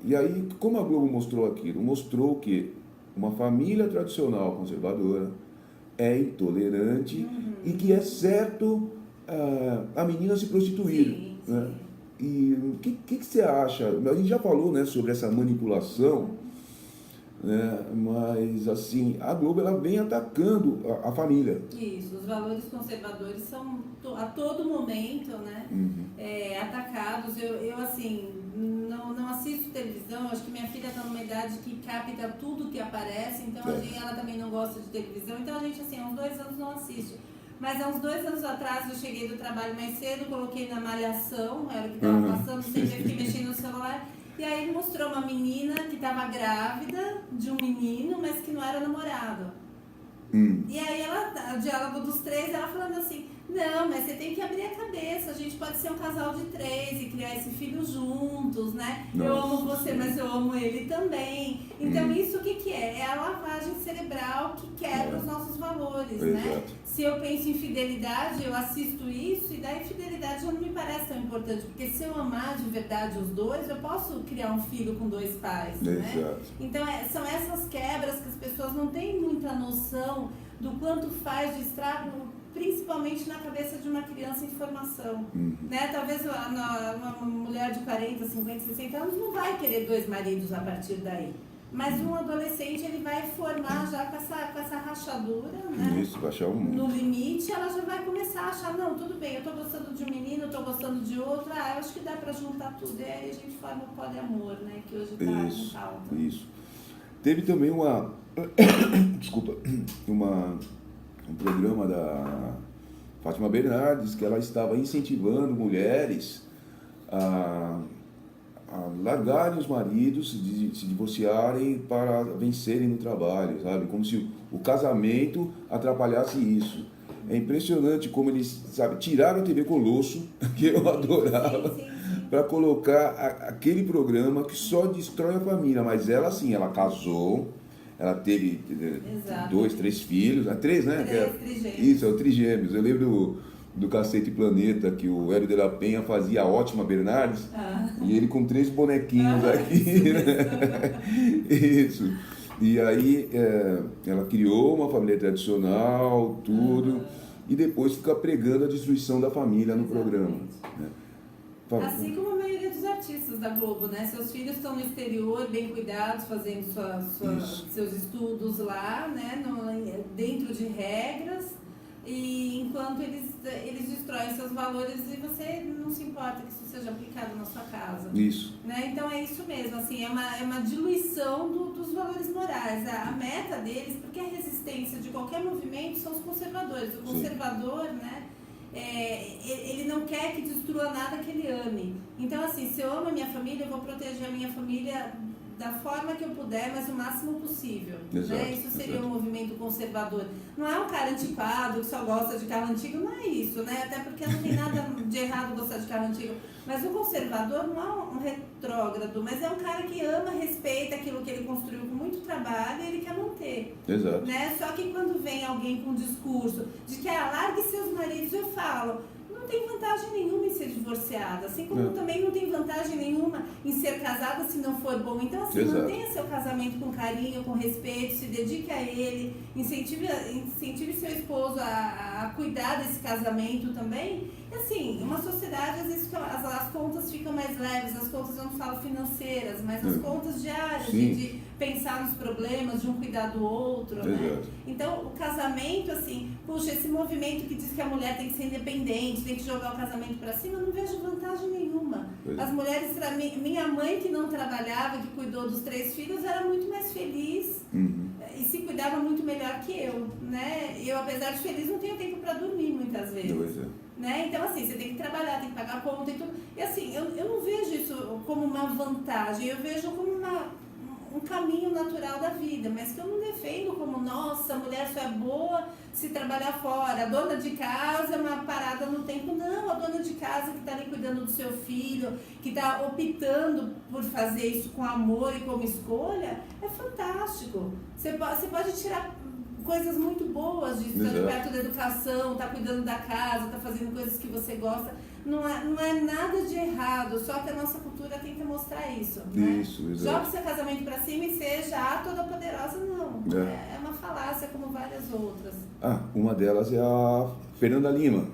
E aí, como a Globo mostrou aquilo? Mostrou que uma família tradicional conservadora é intolerante e que é certo a menina se prostituir. Sim, né? E o que você acha? A gente já falou, né, sobre essa manipulação, né? Mas assim, a Globo ela vem atacando a família. Isso, os valores conservadores são a todo momento, né, atacados. Eu assim, não assisto televisão, acho que minha filha está numa idade que capta tudo que aparece, então ela também não gosta de televisão, então a gente assim, há uns 2 anos não assiste. Mas há uns 2 anos atrás eu cheguei do trabalho mais cedo, coloquei na Malhação, era o que estava passando, sempre fiquei mexendo no celular. E aí ele mostrou uma menina que estava grávida de um menino, mas que não era namorado. E aí o diálogo dos 3, ela falando assim, não, mas você tem que abrir a cabeça, a gente pode ser um casal de 3 e criar esse filho juntos, né? Nossa. Eu amo você, mas eu amo ele também. Então isso o que é? É a lavagem cerebral que quebra os nossos valores, né? Se eu penso em fidelidade, eu assisto isso e daí fidelidade já não me parece tão importante, porque se eu amar de verdade os dois, eu posso criar um filho com 2 pais, né? Então são essas quebras que as pessoas não têm muita noção do quanto faz de estrago, principalmente na cabeça de uma criança em formação. Né? Talvez uma mulher de 40, 50, 60 anos não vai querer 2 maridos a partir daí. Mas um adolescente, ele vai formar já com essa rachadura, né? Isso, vai achar um mundo. No limite, ela já vai começar a achar, não, tudo bem, eu tô gostando de um menino, eu tô gostando de outro, eu acho que dá pra juntar tudo. E aí a gente forma o poliamor, né? Que hoje tá em pauta. Isso. Teve também desculpa, um programa da Fátima Bernardes, que ela estava incentivando mulheres a largarem os maridos, se divorciarem para vencerem no trabalho, sabe? Como se o casamento atrapalhasse isso. É impressionante como eles, sabe, tiraram a TV Colosso, que eu adorava, para colocar aquele programa que só destrói a família. Mas ela, assim, ela casou, ela teve 2, 3 filhos, 3, né? 3 trigêmeos. Isso, é o trigêmeos. Eu lembro do Cacete Planeta, que o Hélio de la Penha fazia a ótima Bernardes, e ele com 3 bonequinhos aqui, né? Isso. E aí ela criou uma família tradicional, tudo, e depois fica pregando a destruição da família no programa. Né? Assim como a maioria dos artistas da Globo, né? Seus filhos estão no exterior, bem cuidados, fazendo seus estudos lá, né? Dentro de regras. E quanto eles destroem seus valores e você não se importa que isso seja aplicado na sua casa. Isso. Né? Então é isso mesmo, assim, é uma diluição dos valores morais. A meta deles, porque a resistência de qualquer movimento são os conservadores. O conservador, né, ele não quer que destrua nada que ele ame. Então, assim, se eu amo a minha família, eu vou proteger a minha família da forma que eu puder, mas o máximo possível. Exato, né? Isso seria um movimento conservador. Não é um cara antiquado que só gosta de carro antigo, não é isso, né? Até porque não tem nada de errado gostar de carro antigo. Mas o conservador não é um retrógrado, mas é um cara que ama, respeita aquilo que ele construiu com muito trabalho e ele quer manter. Exato. Né? Só que quando vem alguém com um discurso de que largue seus maridos, eu falo, não tem vantagem nenhuma em ser divorciada, assim como também não tem vantagem nenhuma em ser casada se não for bom. Então, assim, mantenha seu casamento com carinho, com respeito, se dedique a ele, incentive seu esposo a cuidar desse casamento também. E, assim, uma sociedade, às vezes, as contas ficam mais leves, as contas, eu não falo financeiras, mas as contas diárias, de pensar nos problemas, de um cuidar do outro, né? Então, o casamento, assim, puxa, esse movimento que diz que a mulher tem que ser independente, tem que jogar o casamento para cima, eu não vejo vantagem nenhuma. As mulheres, minha mãe que não trabalhava, que cuidou dos 3 filhos, era muito mais feliz e se cuidava muito melhor que eu, né? Eu, apesar de feliz, não tenho tempo para dormir muitas vezes. Né? Então, assim, você tem que trabalhar, tem que pagar a conta e tudo. E, assim, eu não vejo isso como uma vantagem, eu vejo como um caminho natural da vida, mas que eu não defendo como, nossa, a mulher só é boa se trabalhar fora, a dona de casa é uma parada no tempo. Não, a dona de casa que está ali cuidando do seu filho, que está optando por fazer isso com amor e como escolha, é fantástico. Você pode tirar coisas muito boas disso, está perto da educação, está cuidando da casa, está fazendo coisas que você gosta. Não é nada de errado, só que a nossa cultura tenta mostrar isso. Né? Isso, exato. Jogue seu casamento para cima e seja toda poderosa, não. É uma falácia como várias outras. Uma delas é a Fernanda Lima,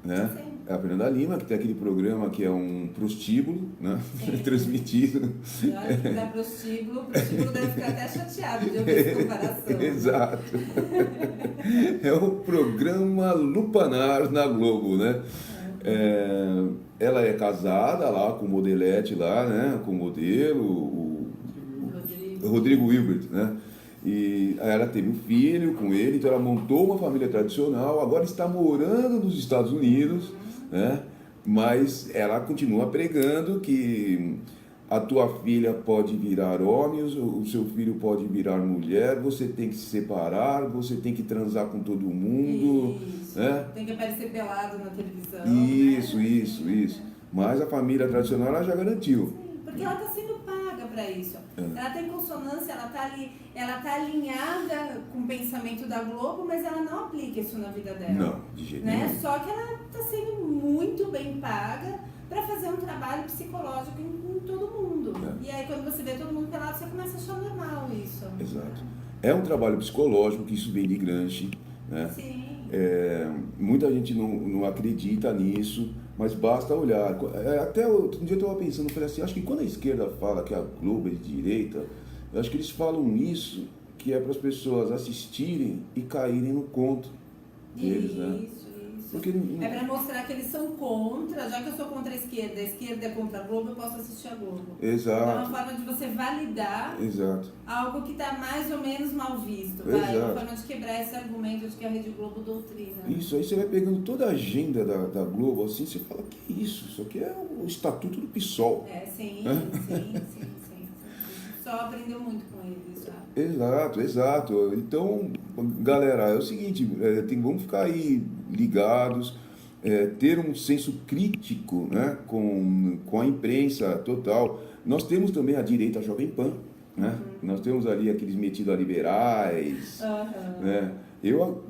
né? Sim. É a Fernanda Lima, que tem aquele programa que é um prostíbulo, né? Transmitido. E olha que dá prostíbulo, o prostíbulo deve ficar até chateado de ouvir essa comparação. Exato. É o programa Lupanar na Globo, né? Ela é casada lá com o modelete lá, né? Com o modelo, o Rodrigo Hilbert, né? E ela teve um filho com ele, então ela montou uma família tradicional, agora está morando nos Estados Unidos, né? Mas ela continua pregando que a tua filha pode virar homem, o seu filho pode virar mulher, você tem que se separar, você tem que transar com todo mundo. Isso, né? Tem que aparecer pelado na televisão. Isso. Mas a família tradicional ela já garantiu. Sim, porque ela está sendo paga para isso. Ela tem consonância, ela tá alinhada com o pensamento da Globo, mas ela não aplica isso na vida dela. Não, de jeito nenhum. Só que ela está sendo muito bem paga para fazer um trabalho psicológico em todo mundo. E aí quando você vê todo mundo pelado, você começa a achar normal isso. Exato. É um trabalho psicológico, que isso vem de Gramsci, né? Sim. Muita gente não acredita nisso, mas basta olhar. Até um dia eu estava pensando, eu falei assim, acho que quando a esquerda fala que a Globo é de direita, eu acho que eles falam isso, que é para as pessoas assistirem e caírem no conto deles, né? Isso. Porque É para mostrar que eles são contra, já que eu sou contra a esquerda é contra a Globo, eu posso assistir a Globo. Exato. É uma forma de você validar algo que está mais ou menos mal visto. É uma forma de quebrar esse argumento de que a Rede Globo doutrina. Isso, aí você vai pegando toda a agenda da Globo, assim, você fala, que isso aqui é o estatuto do PSOL. Sim. Só aprendeu muito com eles já. Exato. Então, galera, é o seguinte, vamos ficar aí ligados, ter um senso crítico, né, com a imprensa total. Nós temos também a direita Jovem Pan, né? Nós temos ali aqueles metidos a liberais, né?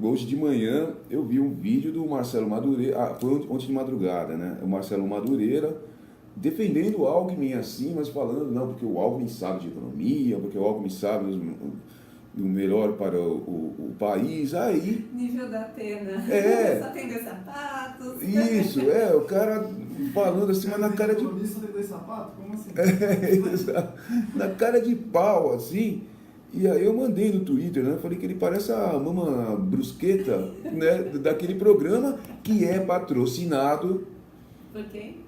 Hoje de manhã eu vi um vídeo do Marcelo Madureira, foi ontem de madrugada, né? O Marcelo Madureira defendendo o Alckmin assim, mas falando, não, porque o Alckmin sabe de economia, porque o Alckmin sabe o melhor para o país, aí... Nível da Atena. Só tem 2 sapatos. Isso, o cara falando assim, mas na cara de... Só tem 2 sapatos? Como assim? Exato. Na cara de pau, assim, E aí eu mandei no Twitter, né? Falei que ele parece a Mama Brusqueta, né? Daquele programa que é patrocinado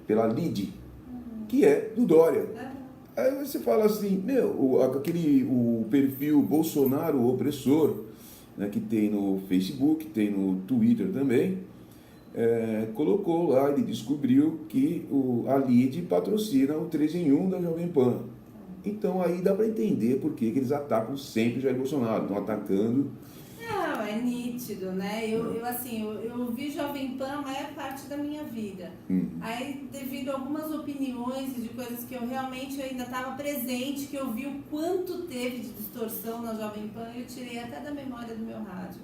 pela Lid, que é do Dória. Aí você fala assim, o perfil Bolsonaro Opressor, né, que tem no Facebook, tem no Twitter também, colocou lá, ele descobriu que a Lid patrocina o 3 em 1 da Jovem Pan. Então aí dá para entender por que eles atacam sempre o Jair Bolsonaro, estão atacando. Não, é nítido, né? Eu vi Jovem Pan a maior parte da minha vida. Aí, devido a algumas opiniões e de coisas que eu realmente ainda estava presente, que eu vi o quanto teve de distorção na Jovem Pan, eu tirei até da memória do meu rádio.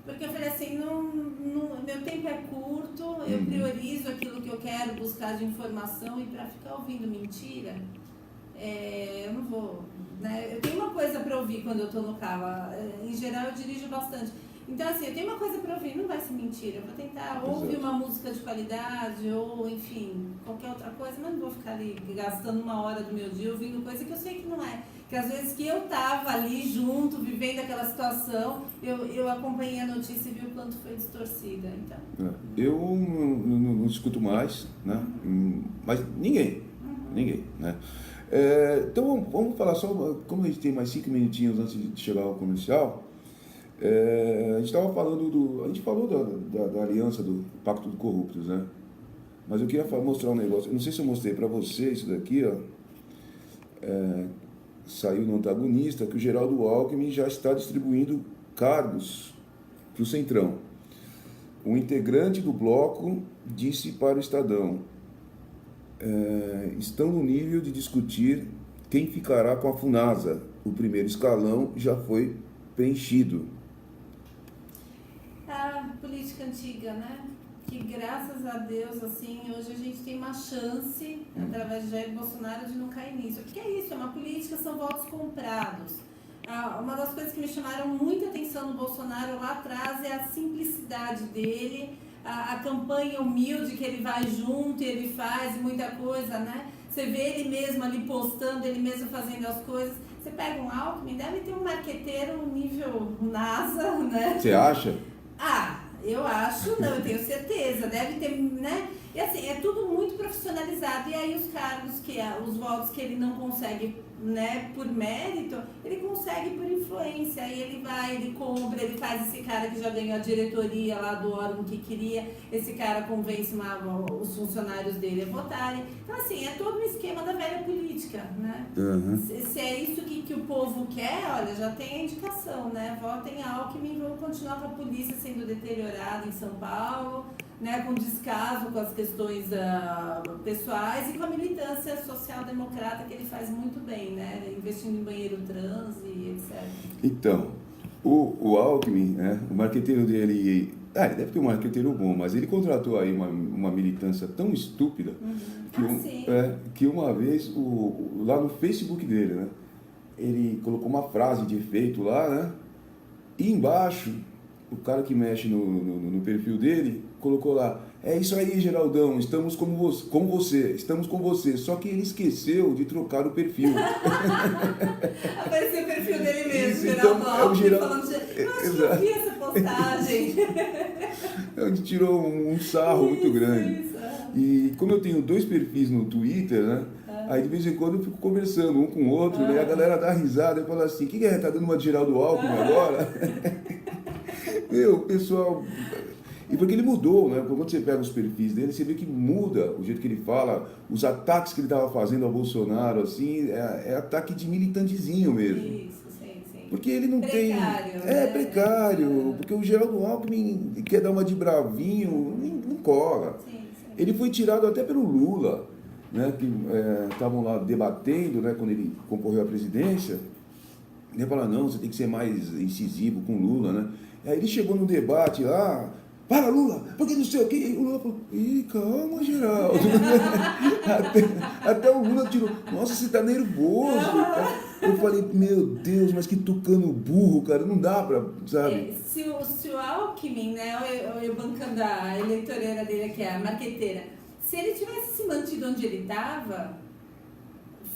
Porque eu falei assim, meu tempo é curto, eu priorizo aquilo que eu quero buscar de informação, e para ficar ouvindo mentira, eu não vou, né? Eu tenho uma coisa para ouvir quando eu estou no carro, em geral eu dirijo bastante. Então assim, eu tenho uma coisa para ouvir, não vai ser mentira, eu vou tentar ouvir uma música de qualidade, ou enfim, qualquer outra coisa, mas não vou ficar ali gastando uma hora do meu dia ouvindo coisa que eu sei que não é. Que às vezes que eu estava ali junto, vivendo aquela situação, eu acompanhei a notícia e vi o quanto foi distorcida. Então. Eu não escuto mais, né? Mas ninguém, né? Então vamos falar só, como a gente tem mais 5 minutinhos antes de chegar ao comercial, a gente estava falando a gente falou da aliança do Pacto dos Corruptos, né? Mas eu queria mostrar um negócio, eu não sei se eu mostrei para você isso daqui, ó. Saiu no Antagonista que o Geraldo Alckmin já está distribuindo cargos para o Centrão. Um integrante do bloco disse para o Estadão: estão no nível de discutir quem ficará com a Funasa. O primeiro escalão já foi preenchido. A política antiga, né? Que graças a Deus, assim, hoje a gente tem uma chance, através de Jair Bolsonaro, de não cair nisso. Porque é isso, é uma política, são votos comprados. Uma das coisas que me chamaram muita atenção no Bolsonaro lá atrás é a simplicidade dele, a campanha humilde que ele vai junto e ele faz muita coisa, né? Você vê ele mesmo ali postando, ele mesmo fazendo as coisas. Você pega um Alckmin, deve ter um marqueteiro nível NASA, né? Você acha? Eu acho, não, eu tenho certeza, deve ter, né? E assim, é tudo muito profissionalizado. E aí os cargos, os votos que ele não consegue, né, por mérito, ele consegue por influência. Aí ele vai, ele compra, ele faz esse cara que já ganhou a diretoria lá do órgão que queria, esse cara convence os funcionários dele a votarem. Então assim, é todo um esquema da velha política, né? Se é isso que o povo quer, olha, já tem a indicação, né? Votem Alckmin, vamos continuar com a polícia sendo deteriorada em São Paulo, né, com descaso com as questões pessoais e com a militância social-democrata que ele faz muito bem, né, investindo em banheiro trans e etc. Então, o Alckmin, né, o marqueteiro dele, ele deve ter um marqueteiro bom, mas ele contratou aí uma militância tão estúpida que uma vez, lá no Facebook dele, né, ele colocou uma frase de efeito lá, né, e embaixo, o cara que mexe no perfil dele colocou lá: é isso aí, Geraldão, estamos com você, estamos com você. Só que ele esqueceu de trocar o perfil. Apareceu o perfil dele mesmo, isso, Geraldo então, Alckmin, falando de... Eu acho que eu vi essa postagem. Ele tirou um sarro muito grande. Isso. E como eu tenho 2 perfis no Twitter, né? Aí de vez em quando eu fico conversando um com o outro, né? A galera dá risada e fala assim: o que é? Tá dando uma de Geraldo Alckmin agora? O pessoal... E porque ele mudou, né? Quando você pega os perfis dele, você vê que muda o jeito que ele fala, os ataques que ele estava fazendo ao Bolsonaro, assim, é ataque de militantezinho mesmo. Isso, sim. Porque ele não precário, tem... né? Precário, porque o Geraldo Alckmin quer dar uma de bravinho, não cola. Sim. Ele foi tirado até pelo Lula, né? Que estavam lá debatendo, né? Quando ele concorreu à presidência, ele falou: não, você tem que ser mais incisivo com o Lula, né? Aí ele chegou no debate lá: para, Lula, porque não sei o quê. E o Lula falou: calma, Geraldo. até o Lula tirou: nossa, você tá nervoso. Eu falei: meu Deus, mas que tucano burro, cara, não dá pra, sabe? Se o Alckmin, né, eu bancando a eleitoreira dele aqui, a marqueteira, se ele tivesse se mantido onde ele estava,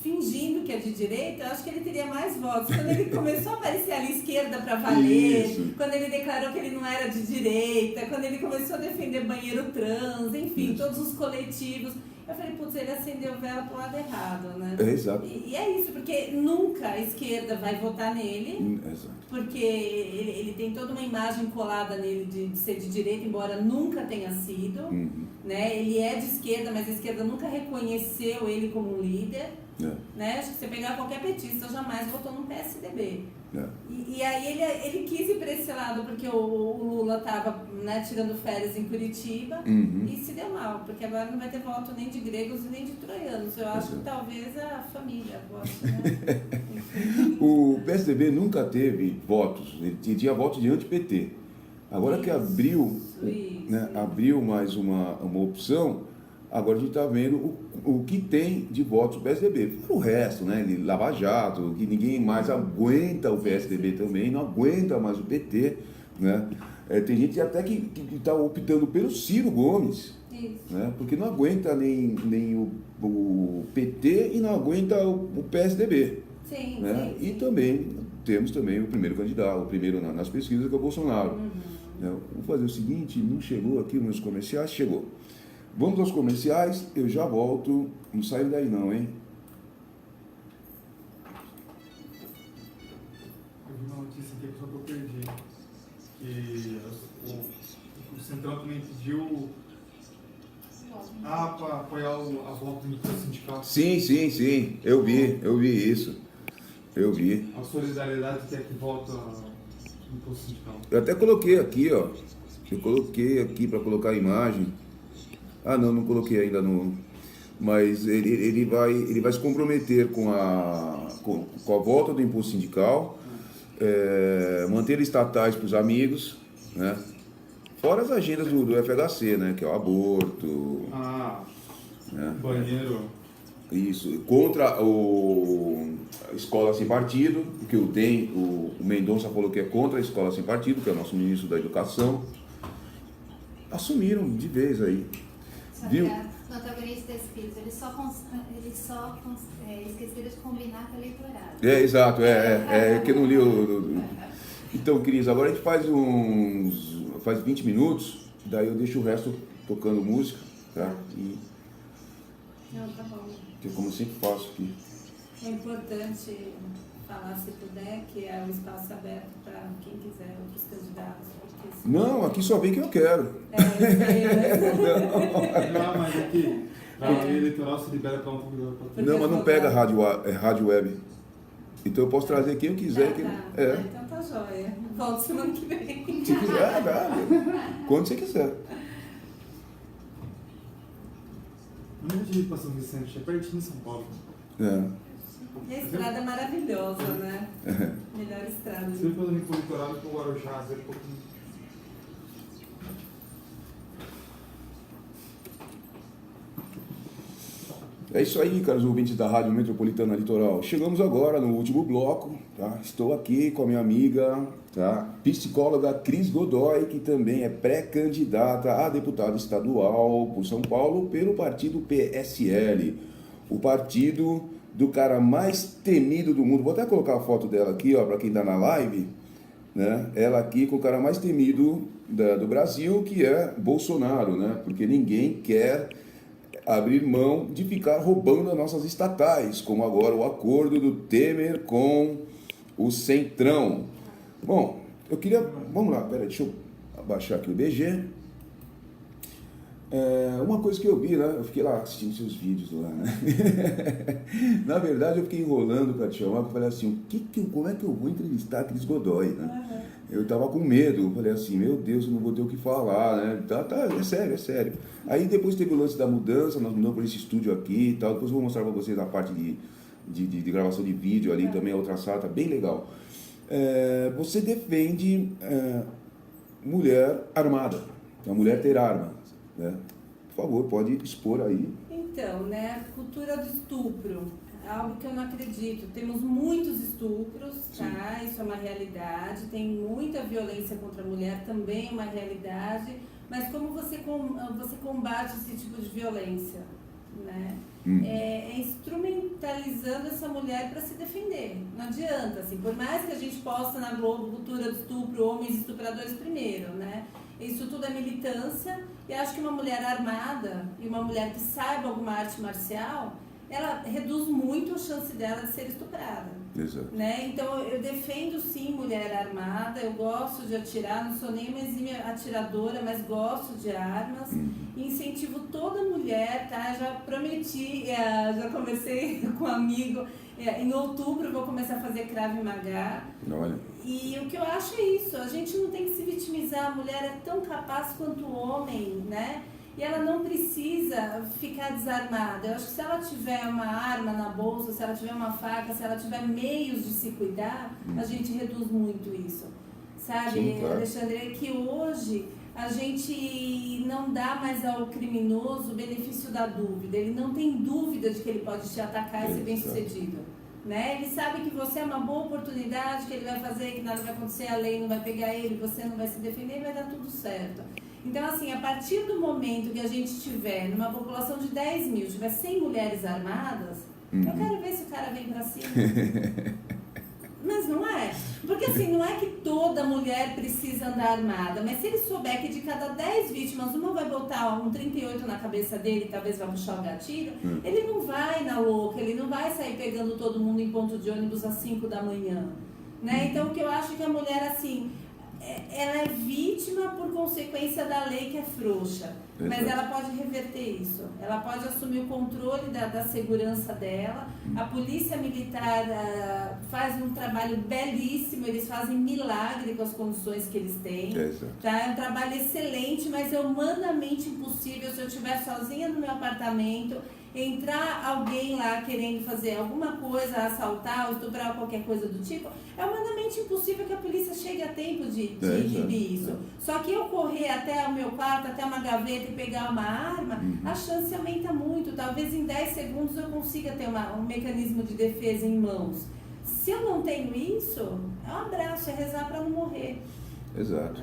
fingindo que é de direita, eu acho que ele teria mais votos. Quando ele começou a aparecer ali esquerda para valer, Isso. quando ele declarou que ele não era de direita, quando ele começou a defender banheiro trans, enfim, todos os coletivos, eu falei, putz, ele acendeu vela pro lado errado, né? Exato. E é isso, porque nunca a esquerda vai votar nele, Exato. porque ele tem toda uma imagem colada nele de ser de direita, embora nunca tenha sido, né? Ele é de esquerda, mas a esquerda nunca reconheceu ele como um líder, né? Acho que você pegar qualquer petista, jamais votou no PSDB. E aí ele quis ir para esse lado, porque o Lula estava, né, tirando férias em Curitiba, e se deu mal, porque agora não vai ter voto nem de gregos e nem de troianos. Eu acho que talvez a família vote, né? O PSDB nunca teve votos, ele tinha votos de anti-PT. Agora que abriu, né, abriu mais uma opção, agora a gente está vendo o que tem de votos do PSDB. O resto, né, Lava Jato, que ninguém mais aguenta o PSDB também, não aguenta mais o PT, né? Tem gente até que está optando pelo Ciro Gomes, né, porque não aguenta nem o PT e não aguenta o PSDB. Sim, né? E também temos também o primeiro candidato, o primeiro nas pesquisas, que é o Bolsonaro. Vou fazer o seguinte, não chegou aqui os meus comerciais? Chegou. Vamos aos comerciais, eu já volto. Não saio daí não, hein? Eu vi uma notícia aqui, só que eu perdi. Que o Centrão também pediu para apoiar a volta do imposto sindical. Sim. Eu vi isso. Eu vi. A solidariedade que é que volta o imposto sindical. Eu até coloquei aqui, ó. Eu coloquei aqui para colocar a imagem. Ah, não coloquei ainda no. Mas ele vai se comprometer com a volta do imposto sindical, manter estatais para os amigos, né? Fora as agendas do FHC, né? Que é o aborto. Né? Banheiro. Isso. Contra a escola sem partido, porque o Mendonça falou que é contra a escola sem partido, que é o nosso ministro da Educação. Assumiram de vez aí. Viu? No antagonista está escrito, eles só esqueceram de combinar com o eleitorado. Exato, que eu não li Então, Cris, agora a gente faz 20 minutos, daí eu deixo o resto tocando música, tá? Não, tá bom. Que é como eu sempre faço aqui. É importante falar, se puder, que é um espaço aberto para quem quiser, outros candidatos. Não, aqui só vem quem eu quero. Não, mas aqui, para o eleitoral se libera para um convidado. Não, mas não pega rádio web. Então eu posso trazer quem eu quiser. Então tá jóia. Volto semana que vem. Se quiser, dá. Quando você quiser. Onde de ir São Vicente? É pertinho de São Paulo. A estrada é maravilhosa, né? Melhor estrada. Se ele for no litoral, para o Guarujá, é um pouquinho. É isso aí, caros ouvintes da Rádio Metropolitana Litoral. Chegamos agora no último bloco, tá? Estou aqui com a minha amiga, tá? Psicóloga Cris Godoy, que também é pré-candidata a deputada estadual por São Paulo pelo partido PSL, o partido do cara mais temido do mundo. Vou até colocar a foto dela aqui, ó, para quem está na live, né? Ela aqui com o cara mais temido do Brasil, que é Bolsonaro, né? Porque ninguém quer abrir mão de ficar roubando as nossas estatais, como agora o acordo do Temer com o Centrão. Bom, eu queria... Vamos lá, peraí, deixa eu abaixar aqui o BG. Uma coisa que eu vi, né? Eu fiquei lá assistindo seus vídeos lá, né? Na verdade, eu fiquei enrolando para te chamar, porque eu falei assim, como é que eu vou entrevistar a Cris Godoy, né? Eu tava com medo, falei assim, meu Deus, eu não vou ter o que falar, né? Tá, é sério. Aí depois teve o lance da mudança, nós mudamos para esse estúdio aqui e tal, depois eu vou mostrar para vocês a parte de gravação de vídeo ali, também a outra sala, tá bem legal. Você defende mulher armada, a mulher ter arma, né? Por favor, pode expor aí. Então, né, cultura do estupro, algo que eu não acredito. Temos muitos estupros, tá? Isso é uma realidade. Tem muita violência contra a mulher, também é uma realidade. Mas como você combate esse tipo de violência? né? É instrumentalizando essa mulher para se defender. Não adianta, assim, por mais que a gente posta na Globo cultura do estupro, homens estupradores primeiro, né? Isso tudo é militância, e acho que uma mulher armada e uma mulher que saiba alguma arte marcial, ela reduz muito a chance dela de ser estuprada. Exato. Né? Então eu defendo sim mulher armada, eu gosto de atirar, não sou nem uma exímia atiradora, mas gosto de armas, incentivo toda mulher, tá? Já prometi, já conversei com um amigo, em outubro vou começar a fazer Krav Maga. Olha. E o que eu acho é isso, a gente não tem que se vitimizar, a mulher é tão capaz quanto o homem, né? E ela não precisa ficar desarmada. Eu acho que se ela tiver uma arma na bolsa, se ela tiver uma faca, se ela tiver meios de se cuidar, a gente reduz muito isso. Sabe, Sim, claro. Alexandre, é que hoje a gente não dá mais ao criminoso o benefício da dúvida. Ele não tem dúvida de que ele pode te atacar e ser bem sucedido. Né? Ele sabe que você é uma boa oportunidade, que ele vai fazer, que nada vai acontecer, a lei não vai pegar ele, você não vai se defender, vai dar tudo certo. Então, assim, a partir do momento que a gente tiver numa população de 10 mil, tiver 100 mulheres armadas, eu quero ver se o cara vem pra cima. Mas não é. Porque, assim, não é que toda mulher precisa andar armada, mas se ele souber que de cada 10 vítimas, uma vai botar um 38 na cabeça dele e talvez vai puxar o gatilho, ele não vai na louca, ele não vai sair pegando todo mundo em ponto de ônibus às 5 da manhã. Né? Então, o que eu acho que a mulher, assim, ela é vítima por consequência da lei que é frouxa, mas ela pode reverter isso, ela pode assumir o controle da segurança dela. A polícia militar faz um trabalho belíssimo, eles fazem milagre com as condições que eles têm, tá? É um trabalho excelente, mas é humanamente impossível se eu estiver sozinha no meu apartamento, entrar alguém lá querendo fazer alguma coisa, assaltar ou estuprar, qualquer coisa do tipo, é humanamente impossível que a polícia chegue a tempo de inibir isso. Só que eu correr até o meu quarto, até uma gaveta e pegar uma arma, a chance aumenta muito. Talvez em 10 segundos eu consiga ter um mecanismo de defesa em mãos. Se eu não tenho isso, é um abraço, é rezar para não morrer. Exato.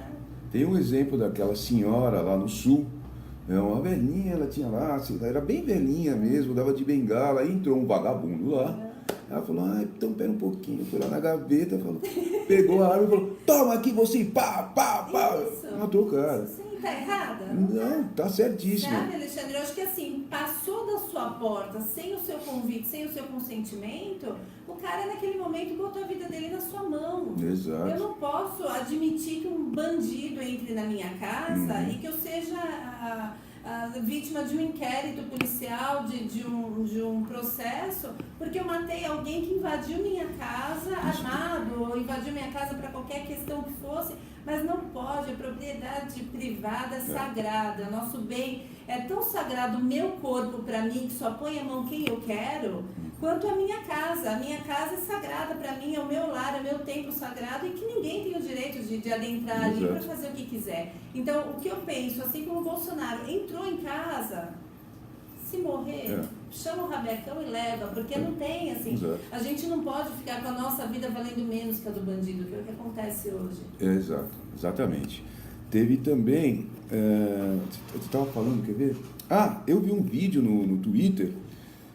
Tem um exemplo daquela senhora lá no sul. Uma velhinha, ela tinha lá, assim, era bem velhinha mesmo, dava de bengala, aí entrou um vagabundo lá. Ela falou, então pera um pouquinho, foi lá na gaveta, falou, pegou a arma e falou, toma aqui você, pá, pá, pá. Isso. Matou o cara. Sim, tá errada? Não, tá certíssimo. Sabe, Alexandre, eu acho que assim, passou da sua porta sem o seu convite, sem o seu consentimento, o cara naquele momento botou a vida dele na sua mão. Exato. Eu não posso admitir que um bandido entre na minha casa e que eu seja a vítima de um inquérito policial, de um processo, porque eu matei alguém que invadiu minha casa armado, ou invadiu minha casa para qualquer questão que fosse, mas não pode, a propriedade privada é sagrada, nosso bem é tão sagrado, o meu corpo para mim, que só põe a mão quem eu quero, quanto a minha casa. A minha casa é sagrada para mim, é o meu lar, é o meu templo sagrado, e que ninguém tem o direito de adentrar ali para fazer o que quiser. Então, o que eu penso, assim como o Bolsonaro entrou em casa, se morrer, chama o rabecão e leva, porque não tem, assim, a gente não pode ficar com a nossa vida valendo menos que a do bandido, que é o que acontece hoje. Exatamente. Teve também, você estava falando, quer ver? Eu vi um vídeo no Twitter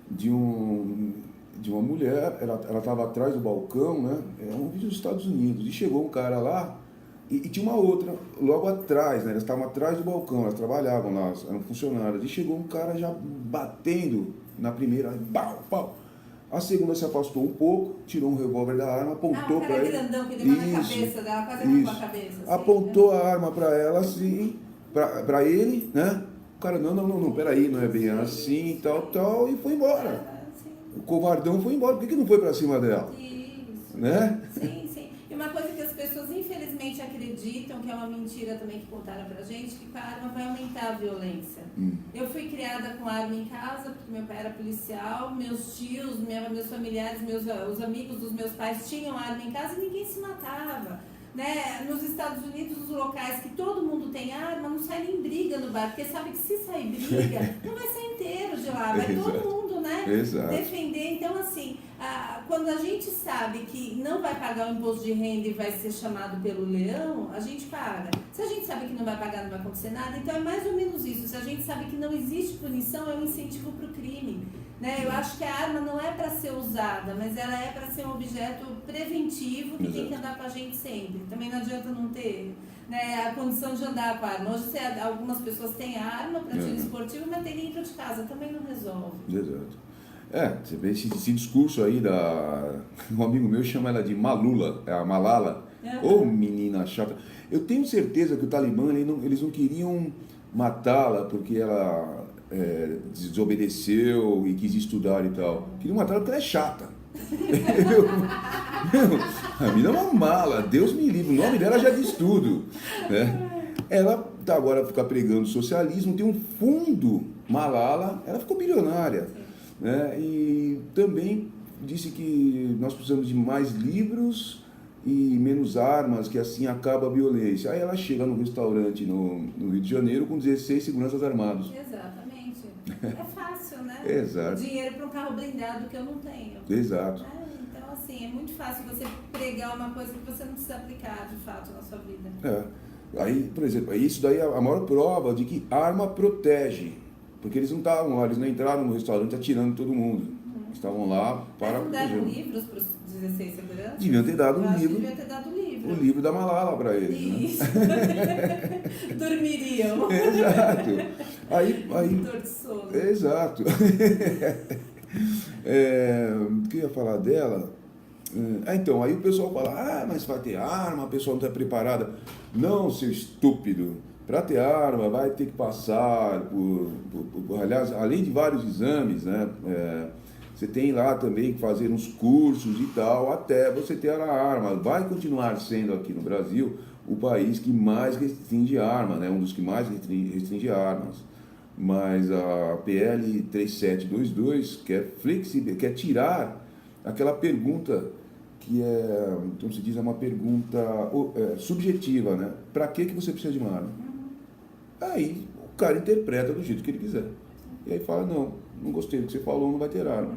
de uma mulher, ela estava atrás do balcão, né? É um vídeo dos Estados Unidos, e chegou um cara lá, e tinha uma outra logo atrás, né? Elas estavam atrás do balcão, elas trabalhavam lá, eram funcionárias, e chegou um cara já batendo na primeira, pau, pau. A segunda se afastou um pouco, tirou um revólver da arma, apontou para ela. Grandão que deu na cabeça dela, quase arrancou a cabeça. Assim, apontou a arma para ela, assim, para ele, né? O cara, não, peraí, não é bem assim, tal, e foi embora. O covardão foi embora, por que não foi para cima dela? Isso. Né? Sim. E uma coisa que as pessoas infelizmente acreditam, que é uma mentira também que contaram pra gente, que com a arma vai aumentar a violência. Eu fui criada com arma em casa, porque meu pai era policial, meus tios, meus familiares, os amigos dos meus pais tinham arma em casa e ninguém se matava. Né? Nos Estados Unidos, os locais que todo mundo tem arma, não sai nem briga no bar, porque sabe que se sair briga, não vai sair inteiro de lá, vai todo mundo, né? Exato. Defender. Então, assim, quando a gente sabe que não vai pagar o imposto de renda e vai ser chamado pelo leão, a gente paga. Se a gente sabe que não vai pagar, não vai acontecer nada, então é mais ou menos isso. Se a gente sabe que não existe punição, é um incentivo para o crime. Né? Eu acho que a arma não é para ser usada, mas ela é para ser um objeto preventivo que tem que andar com a gente sempre. Também não adianta não ter, né, a condição de andar com a arma. Hoje algumas pessoas têm arma para tiro esportivo, mas tem dentro de casa, também não resolve. Exato. Você vê esse discurso aí um amigo meu chama ela de Malula, é a Malala. Ô menina chata. Eu tenho certeza que o Talibã, eles não queriam matá-la porque ela desobedeceu e quis estudar e tal. Queriam matá-la porque ela é chata. A menina é uma mala, Deus me livre, o nome dela já diz tudo, né? Ela tá agora ficar pregando socialismo, tem um fundo, Malala, ela ficou bilionária, né? E também disse que nós precisamos de mais livros e menos armas, que assim acaba a violência. Aí ela chega no restaurante no Rio de Janeiro com 16 seguranças armados. Exatamente. É fácil, né? Exato. Dinheiro para um carro blindado que eu não tenho. Exato. Então, assim, é muito fácil você pregar uma coisa que você não precisa aplicar, de fato, na sua vida. Aí, por exemplo, isso daí é a maior prova de que arma protege. Porque eles não estavam lá, eles não entraram no restaurante atirando todo mundo. Estavam lá para proteger. Não deram livros para os 16 seguranças? Deviam ter dado um livro. Deviam ter dado livro. O livro da Malala para eles. Isso. Né? Dormiriam. Exato. Aí, dor de sono. Exato. O que eu ia falar dela? Então, aí o pessoal fala, mas vai ter arma, a pessoa não está preparada. Não, seu estúpido. Para ter arma, vai ter que passar aliás, além de vários exames, né? Você tem lá também que fazer uns cursos e tal, até você ter a arma. Vai continuar sendo aqui no Brasil o país que mais restringe arma, né? Um dos que mais restringe armas. Mas a PL 3722 quer tirar aquela pergunta que como se diz, é uma pergunta subjetiva, né? Para que você precisa de uma arma? Aí o cara interpreta do jeito que ele quiser. E aí fala, não gostei do que você falou, não vai ter arma.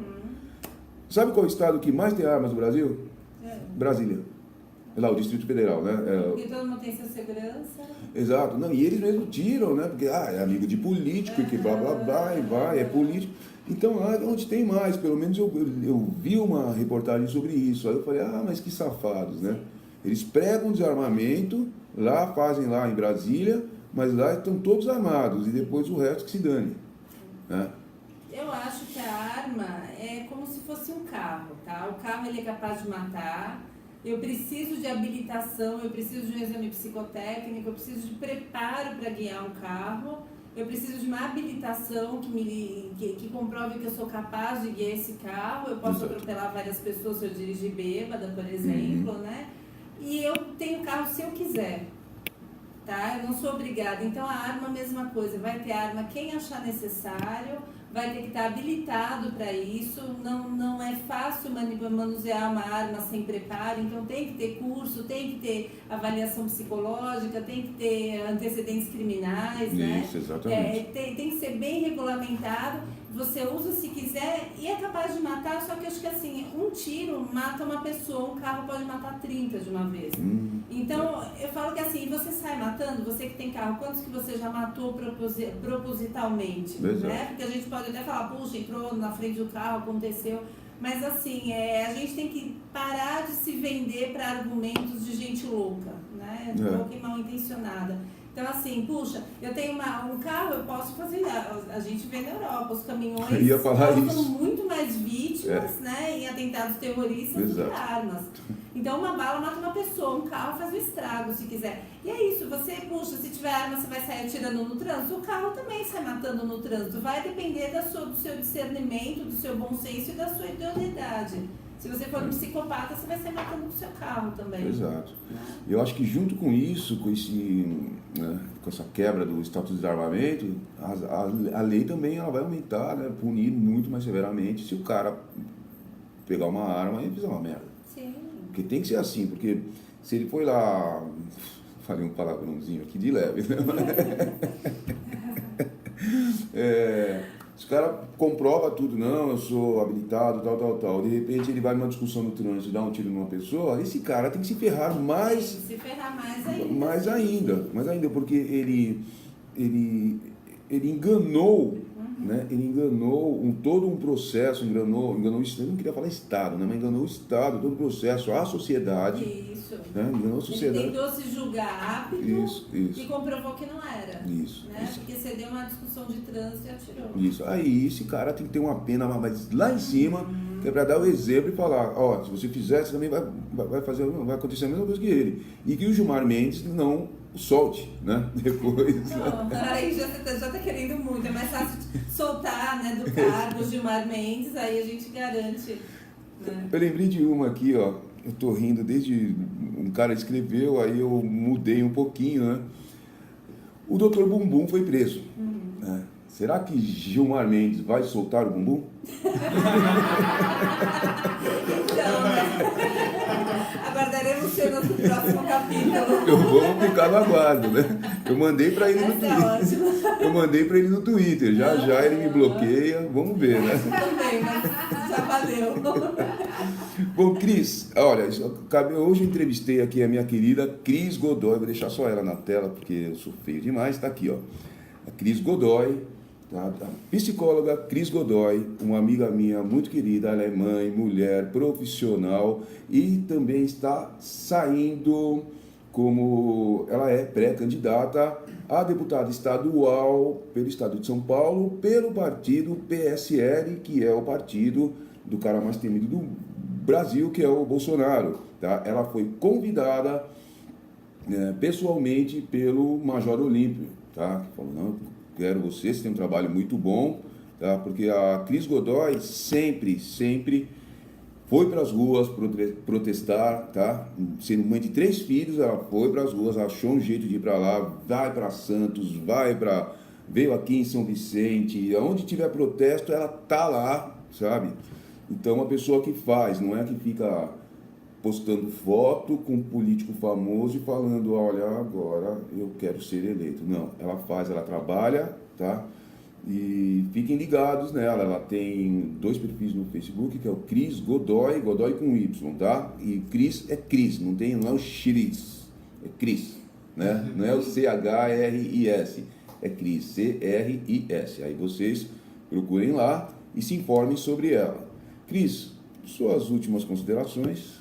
Sabe qual é o estado que mais tem armas no Brasil? Brasília. Lá, o Distrito Federal, né? Porque todo mundo tem sua segurança. Exato. Não, e eles mesmo tiram, né? Porque é amigo de político, que blá blá blá, e vai, é político. Então lá é onde tem mais, pelo menos eu vi uma reportagem sobre isso. Aí eu falei, mas que safados, né? Eles pregam desarmamento, fazem lá em Brasília, mas lá estão todos armados, e depois o resto que se dane. Né? Eu acho que a arma é como se fosse um carro, tá? O carro ele é capaz de matar. Eu preciso de habilitação, eu preciso de um exame psicotécnico, eu preciso de preparo para guiar um carro, eu preciso de uma habilitação que comprove que eu sou capaz de guiar esse carro, eu posso atropelar várias pessoas se eu dirigir bêbada, por exemplo, né? E eu tenho carro se eu quiser, tá? Eu não sou obrigada. Então a arma, a mesma coisa, vai ter arma quem achar necessário, vai ter que estar habilitado para isso, não é fácil manusear uma arma sem preparo, então tem que ter curso, tem que ter avaliação psicológica, tem que ter antecedentes criminais, né? Isso, exatamente. Tem que ser bem regulamentado, você usa se quiser e é capaz de matar, só que eu acho que assim, um tiro mata uma pessoa, um carro pode matar 30 de uma vez. Então, eu falo que assim, você sai matando, você que tem carro, quantos que você já matou propositalmente, né? Porque a gente pode até falar, puxa, entrou na frente do carro, aconteceu, mas assim, a gente tem que parar de se vender para argumentos de gente louca, né? Louca e mal intencionada. Então, assim, puxa, eu tenho um carro, eu posso fazer. A gente vê na Europa, os caminhões causam muito mais vítimas, né, em atentados terroristas do que armas. Então, uma bala mata uma pessoa, um carro faz um estrago, se quiser. E é isso, você, puxa, se tiver arma, você vai sair atirando no trânsito, o carro também sai matando no trânsito. Vai depender do seu discernimento, do seu bom senso e da sua idoneidade. Se você for um psicopata, você vai sair matando com o seu carro também. Exato. Eu acho que junto com isso, com essa quebra do status de desarmamento, a lei também ela vai aumentar, né, punir muito mais severamente se o cara pegar uma arma e fizer uma merda. Sim. Porque tem que ser assim, porque se ele foi lá, falei um palavrãozinho aqui de leve, né? Se o cara comprova tudo, não, eu sou habilitado, tal. De repente ele vai numa discussão no trânsito, dá um tiro numa pessoa, esse cara tem que se ferrar mais. Tem que se ferrar mais ainda. Mais ainda, porque ele enganou, né? Ele enganou todo um processo, enganou, eu não queria falar Estado, né? Mas enganou o Estado, todo o processo, a sociedade. Isso. Né? Enganou a sociedade. Ele tentou se julgar rápido e comprovou que não era. Isso. Porque você deu uma discussão de trânsito e atirou. Isso. Aí esse cara tem que ter uma pena mas lá em cima, que é para dar o exemplo e falar, ó, se você fizer, você também vai acontecer a mesma coisa que ele. E que o Gilmar Mendes não solte, né? Depois. Não, aí já tá querendo muito. É mais fácil soltar, né, do cargo o Gilmar Mendes, aí a gente garante. Né? Eu lembrei de uma aqui, ó. Eu tô rindo desde um cara escreveu, aí eu mudei um pouquinho, né? O Dr. Bumbum foi preso. Né? Será que Gilmar Mendes vai soltar o bumbum? Então, né? Aguardaremos cenas do próximo capítulo. Eu vou ficar no aguardo, né? Eu mandei para ele no Essa Twitter. Eu mandei para ele no Twitter. Já ele me bloqueia. Vamos ver, né? Também, mas já valeu. Bom, Cris, olha, hoje eu entrevistei aqui a minha querida Cris Godoy. Vou deixar só ela na tela, porque eu sou feio demais. Está aqui, ó. A Cris Godoy. A psicóloga Cris Godoy, uma amiga minha muito querida, ela é mãe, mulher, profissional e também está saindo como ela é pré-candidata a deputada estadual pelo estado de São Paulo, pelo partido PSL, que é o partido do cara mais temido do Brasil, que é o Bolsonaro. Tá? Ela foi convidada pessoalmente pelo Major Olímpio, tá? Que falou, não, quero você tem um trabalho muito bom, tá? Porque a Cris Godoy sempre foi para as ruas protestar, tá? Sendo mãe de 3 filhos, ela foi para as ruas, achou um jeito de ir para lá, vai para Santos, veio aqui em São Vicente, onde tiver protesto, ela tá lá, sabe? Então, uma pessoa que faz, não é que fica postando foto com um político famoso e falando, olha, agora eu quero ser eleito. Não, ela faz, ela trabalha, tá? E fiquem ligados nela, ela tem 2 perfis no Facebook, que é o Cris Godoy, Godoy com Y, tá? E Cris é Cris, não é o X, é Cris, né? Não é o CHRIS, é Cris, CRIS. Aí vocês procurem lá e se informem sobre ela. Cris, suas últimas considerações?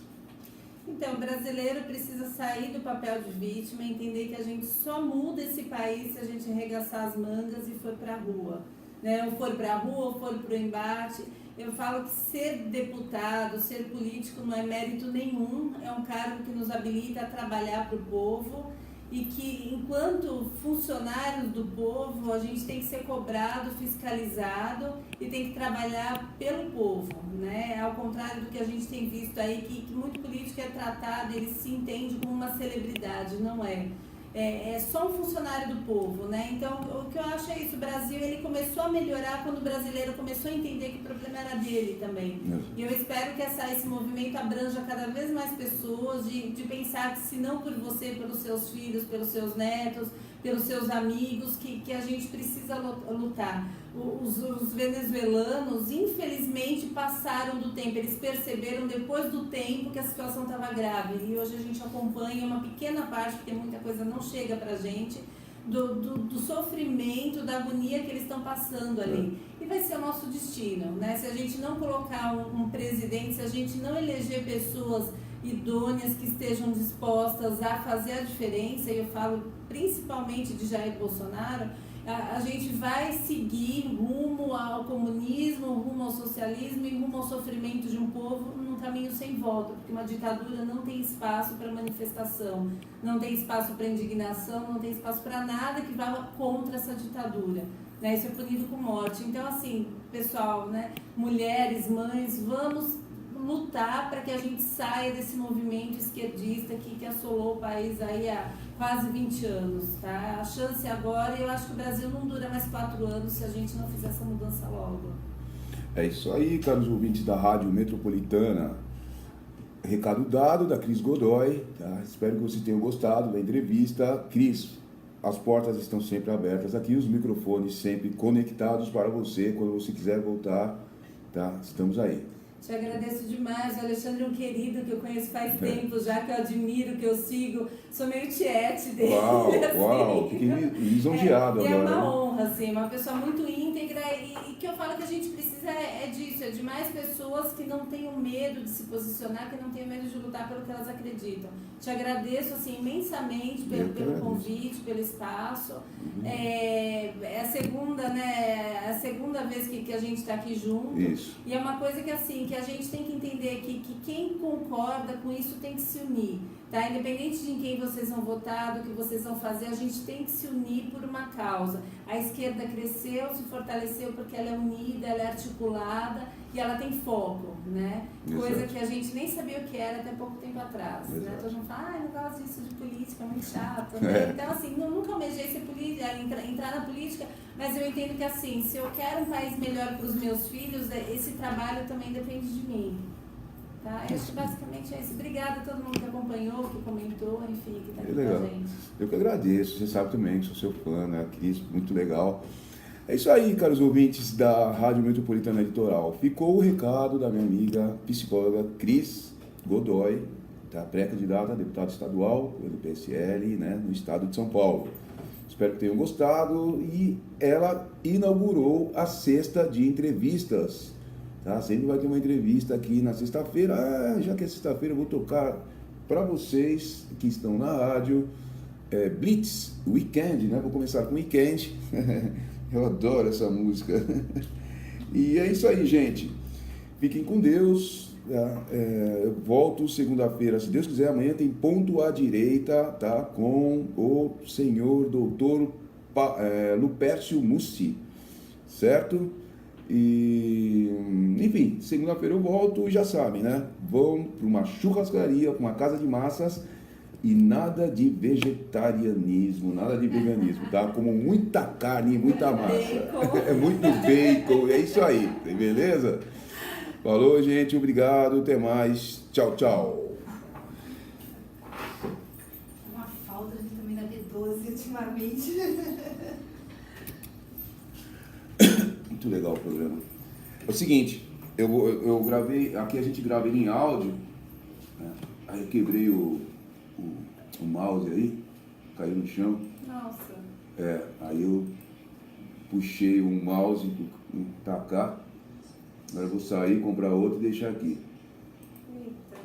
Então, o brasileiro precisa sair do papel de vítima e entender que a gente só muda esse país se a gente arregaçar as mangas e for para a rua. Né? Ou for para a rua, ou for para o embate. Eu falo que ser deputado, ser político não é mérito nenhum, é um cargo que nos habilita a trabalhar para o povo e que, enquanto funcionários do povo, a gente tem que ser cobrado, fiscalizado e tem que trabalhar pelo povo, né? Ao contrário do que a gente tem visto aí, que muito político é tratado, ele se entende como uma celebridade, não é? É só um funcionário do povo, né? Então, o que eu acho é isso, o Brasil, ele começou a melhorar quando o brasileiro começou a entender que o problema era dele também. E eu espero que esse movimento abranja cada vez mais pessoas, de pensar que se não por você, pelos seus filhos, pelos seus netos, pelos seus amigos, que a gente precisa lutar. Os venezuelanos, infelizmente, passaram do tempo, eles perceberam depois do tempo que a situação estava grave. E hoje a gente acompanha uma pequena parte, porque muita coisa não chega para a gente, do sofrimento, da agonia que eles estão passando ali. E vai ser o nosso destino, né? Se a gente não colocar um presidente, se a gente não eleger pessoas idôneas que estejam dispostas a fazer a diferença, e eu falo principalmente de Jair Bolsonaro, a gente vai seguir rumo ao comunismo, rumo ao socialismo e rumo ao sofrimento de um povo num caminho sem volta, porque uma ditadura não tem espaço para manifestação, não tem espaço para indignação, não tem espaço para nada que vá contra essa ditadura. Né? Isso é punido com morte. Então, assim, pessoal, né? Mulheres, mães, vamos lutar para que a gente saia desse movimento esquerdista que assolou o país aí há quase 20 anos, tá? A chance agora, e eu acho que o Brasil não dura mais 4 anos se a gente não fizer essa mudança logo. É isso aí, caros ouvintes da Rádio Metropolitana. Recado dado da Cris Godoy, tá? Espero que vocês tenham gostado da entrevista. Cris, as portas estão sempre abertas aqui, os microfones sempre conectados para você, quando você quiser voltar, tá? Estamos aí. Te agradeço demais. O Alexandre é um querido que eu conheço faz tempo já, que eu admiro, que eu sigo. Sou meio tiete dele. Uau, assim. uau, fiquei lisonjeado agora. agora. É uma honra, assim, uma pessoa muito íntegra e que eu falo que a gente precisa disso, é de mais pessoas que não tenham medo de se posicionar, que não tenham medo de lutar pelo que elas acreditam. Te agradeço, assim, imensamente pelo convite, pelo espaço. É a segunda, né, a segunda vez que a gente está aqui junto. Isso. E é uma coisa que, assim, que a gente tem que entender que quem concorda com isso tem que se unir, tá? Independente de em quem vocês vão votar, do que vocês vão fazer, a gente tem que se unir por uma causa. A esquerda cresceu, se fortaleceu porque ela é unida, ela é articulada e ela tem foco, né? Exato. Coisa que a gente nem sabia o que era até pouco tempo atrás, né? Todo mundo fala, não gosto disso de política, é muito chato, né? Então, assim, nunca almejei ser entrar na política, mas eu entendo que, assim, se eu quero um país melhor para os meus filhos, esse trabalho também depende de mim. Tá? Eu acho que basicamente é isso. Obrigada a todo mundo que acompanhou, que comentou, enfim, que está aqui com a gente. Eu que agradeço, você sabe também que sou seu fã, né, Cris? Muito legal. É isso aí, caros ouvintes da Rádio Metropolitana Litoral. Ficou o recado da minha amiga psicóloga Cris Godoy, tá? Pré-candidata a deputada estadual pelo PSL, né, no estado de São Paulo. Espero que tenham gostado. E ela inaugurou a sexta de entrevistas. Tá? Sempre vai ter uma entrevista aqui na sexta-feira. Já que é sexta-feira, eu vou tocar para vocês que estão na rádio Blitz Weekend, né? Vou começar com Weekend. Eu adoro essa música. E é isso aí, gente. Fiquem com Deus. Tá? Eu volto segunda-feira, se Deus quiser. Amanhã tem Ponto à Direita, tá? Com o senhor doutor Lupércio Mussi, certo? E, enfim, segunda-feira eu volto e já sabem, né? Vão para uma churrascaria, para uma casa de massas e nada de vegetarianismo, nada de veganismo, tá? Como muita carne, muita massa. É muito bacon, é isso aí, beleza? Falou, gente, obrigado, até mais. Tchau, tchau. Uma falta de vitamina B12 ultimamente. Muito legal o programa. É o seguinte, eu gravei, aqui a gente grava ele em áudio, né? Aí eu quebrei o mouse aí, caiu no chão. Nossa. Aí eu puxei o mouse pra cá, agora eu vou sair, comprar outro e deixar aqui. Eita.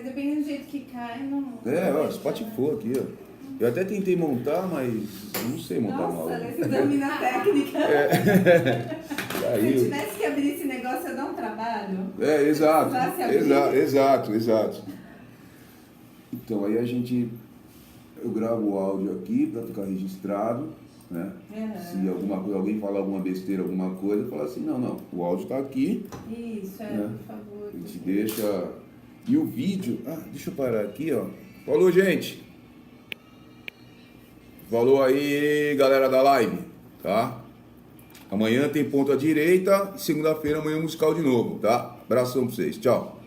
Dependendo do jeito que cai, não... Ó, espatifou aqui, ó. Eu até tentei montar, mas eu não sei montar mouse. Nossa, esse domina a técnica. Se eu Aí, tivesse que abrir esse negócio, ia dar um trabalho. Exato. Então, aí eu gravo o áudio aqui para ficar registrado, né? Se alguém falar alguma besteira, alguma coisa, eu falo assim, não, o áudio está aqui. Isso, né? por favor. A gente deixa... E o vídeo... deixa eu parar aqui, ó. Falou, gente! Falou aí, galera da live, tá? Amanhã tem Ponto à Direita e segunda-feira amanhã musical de novo, tá? Abração pra vocês, tchau.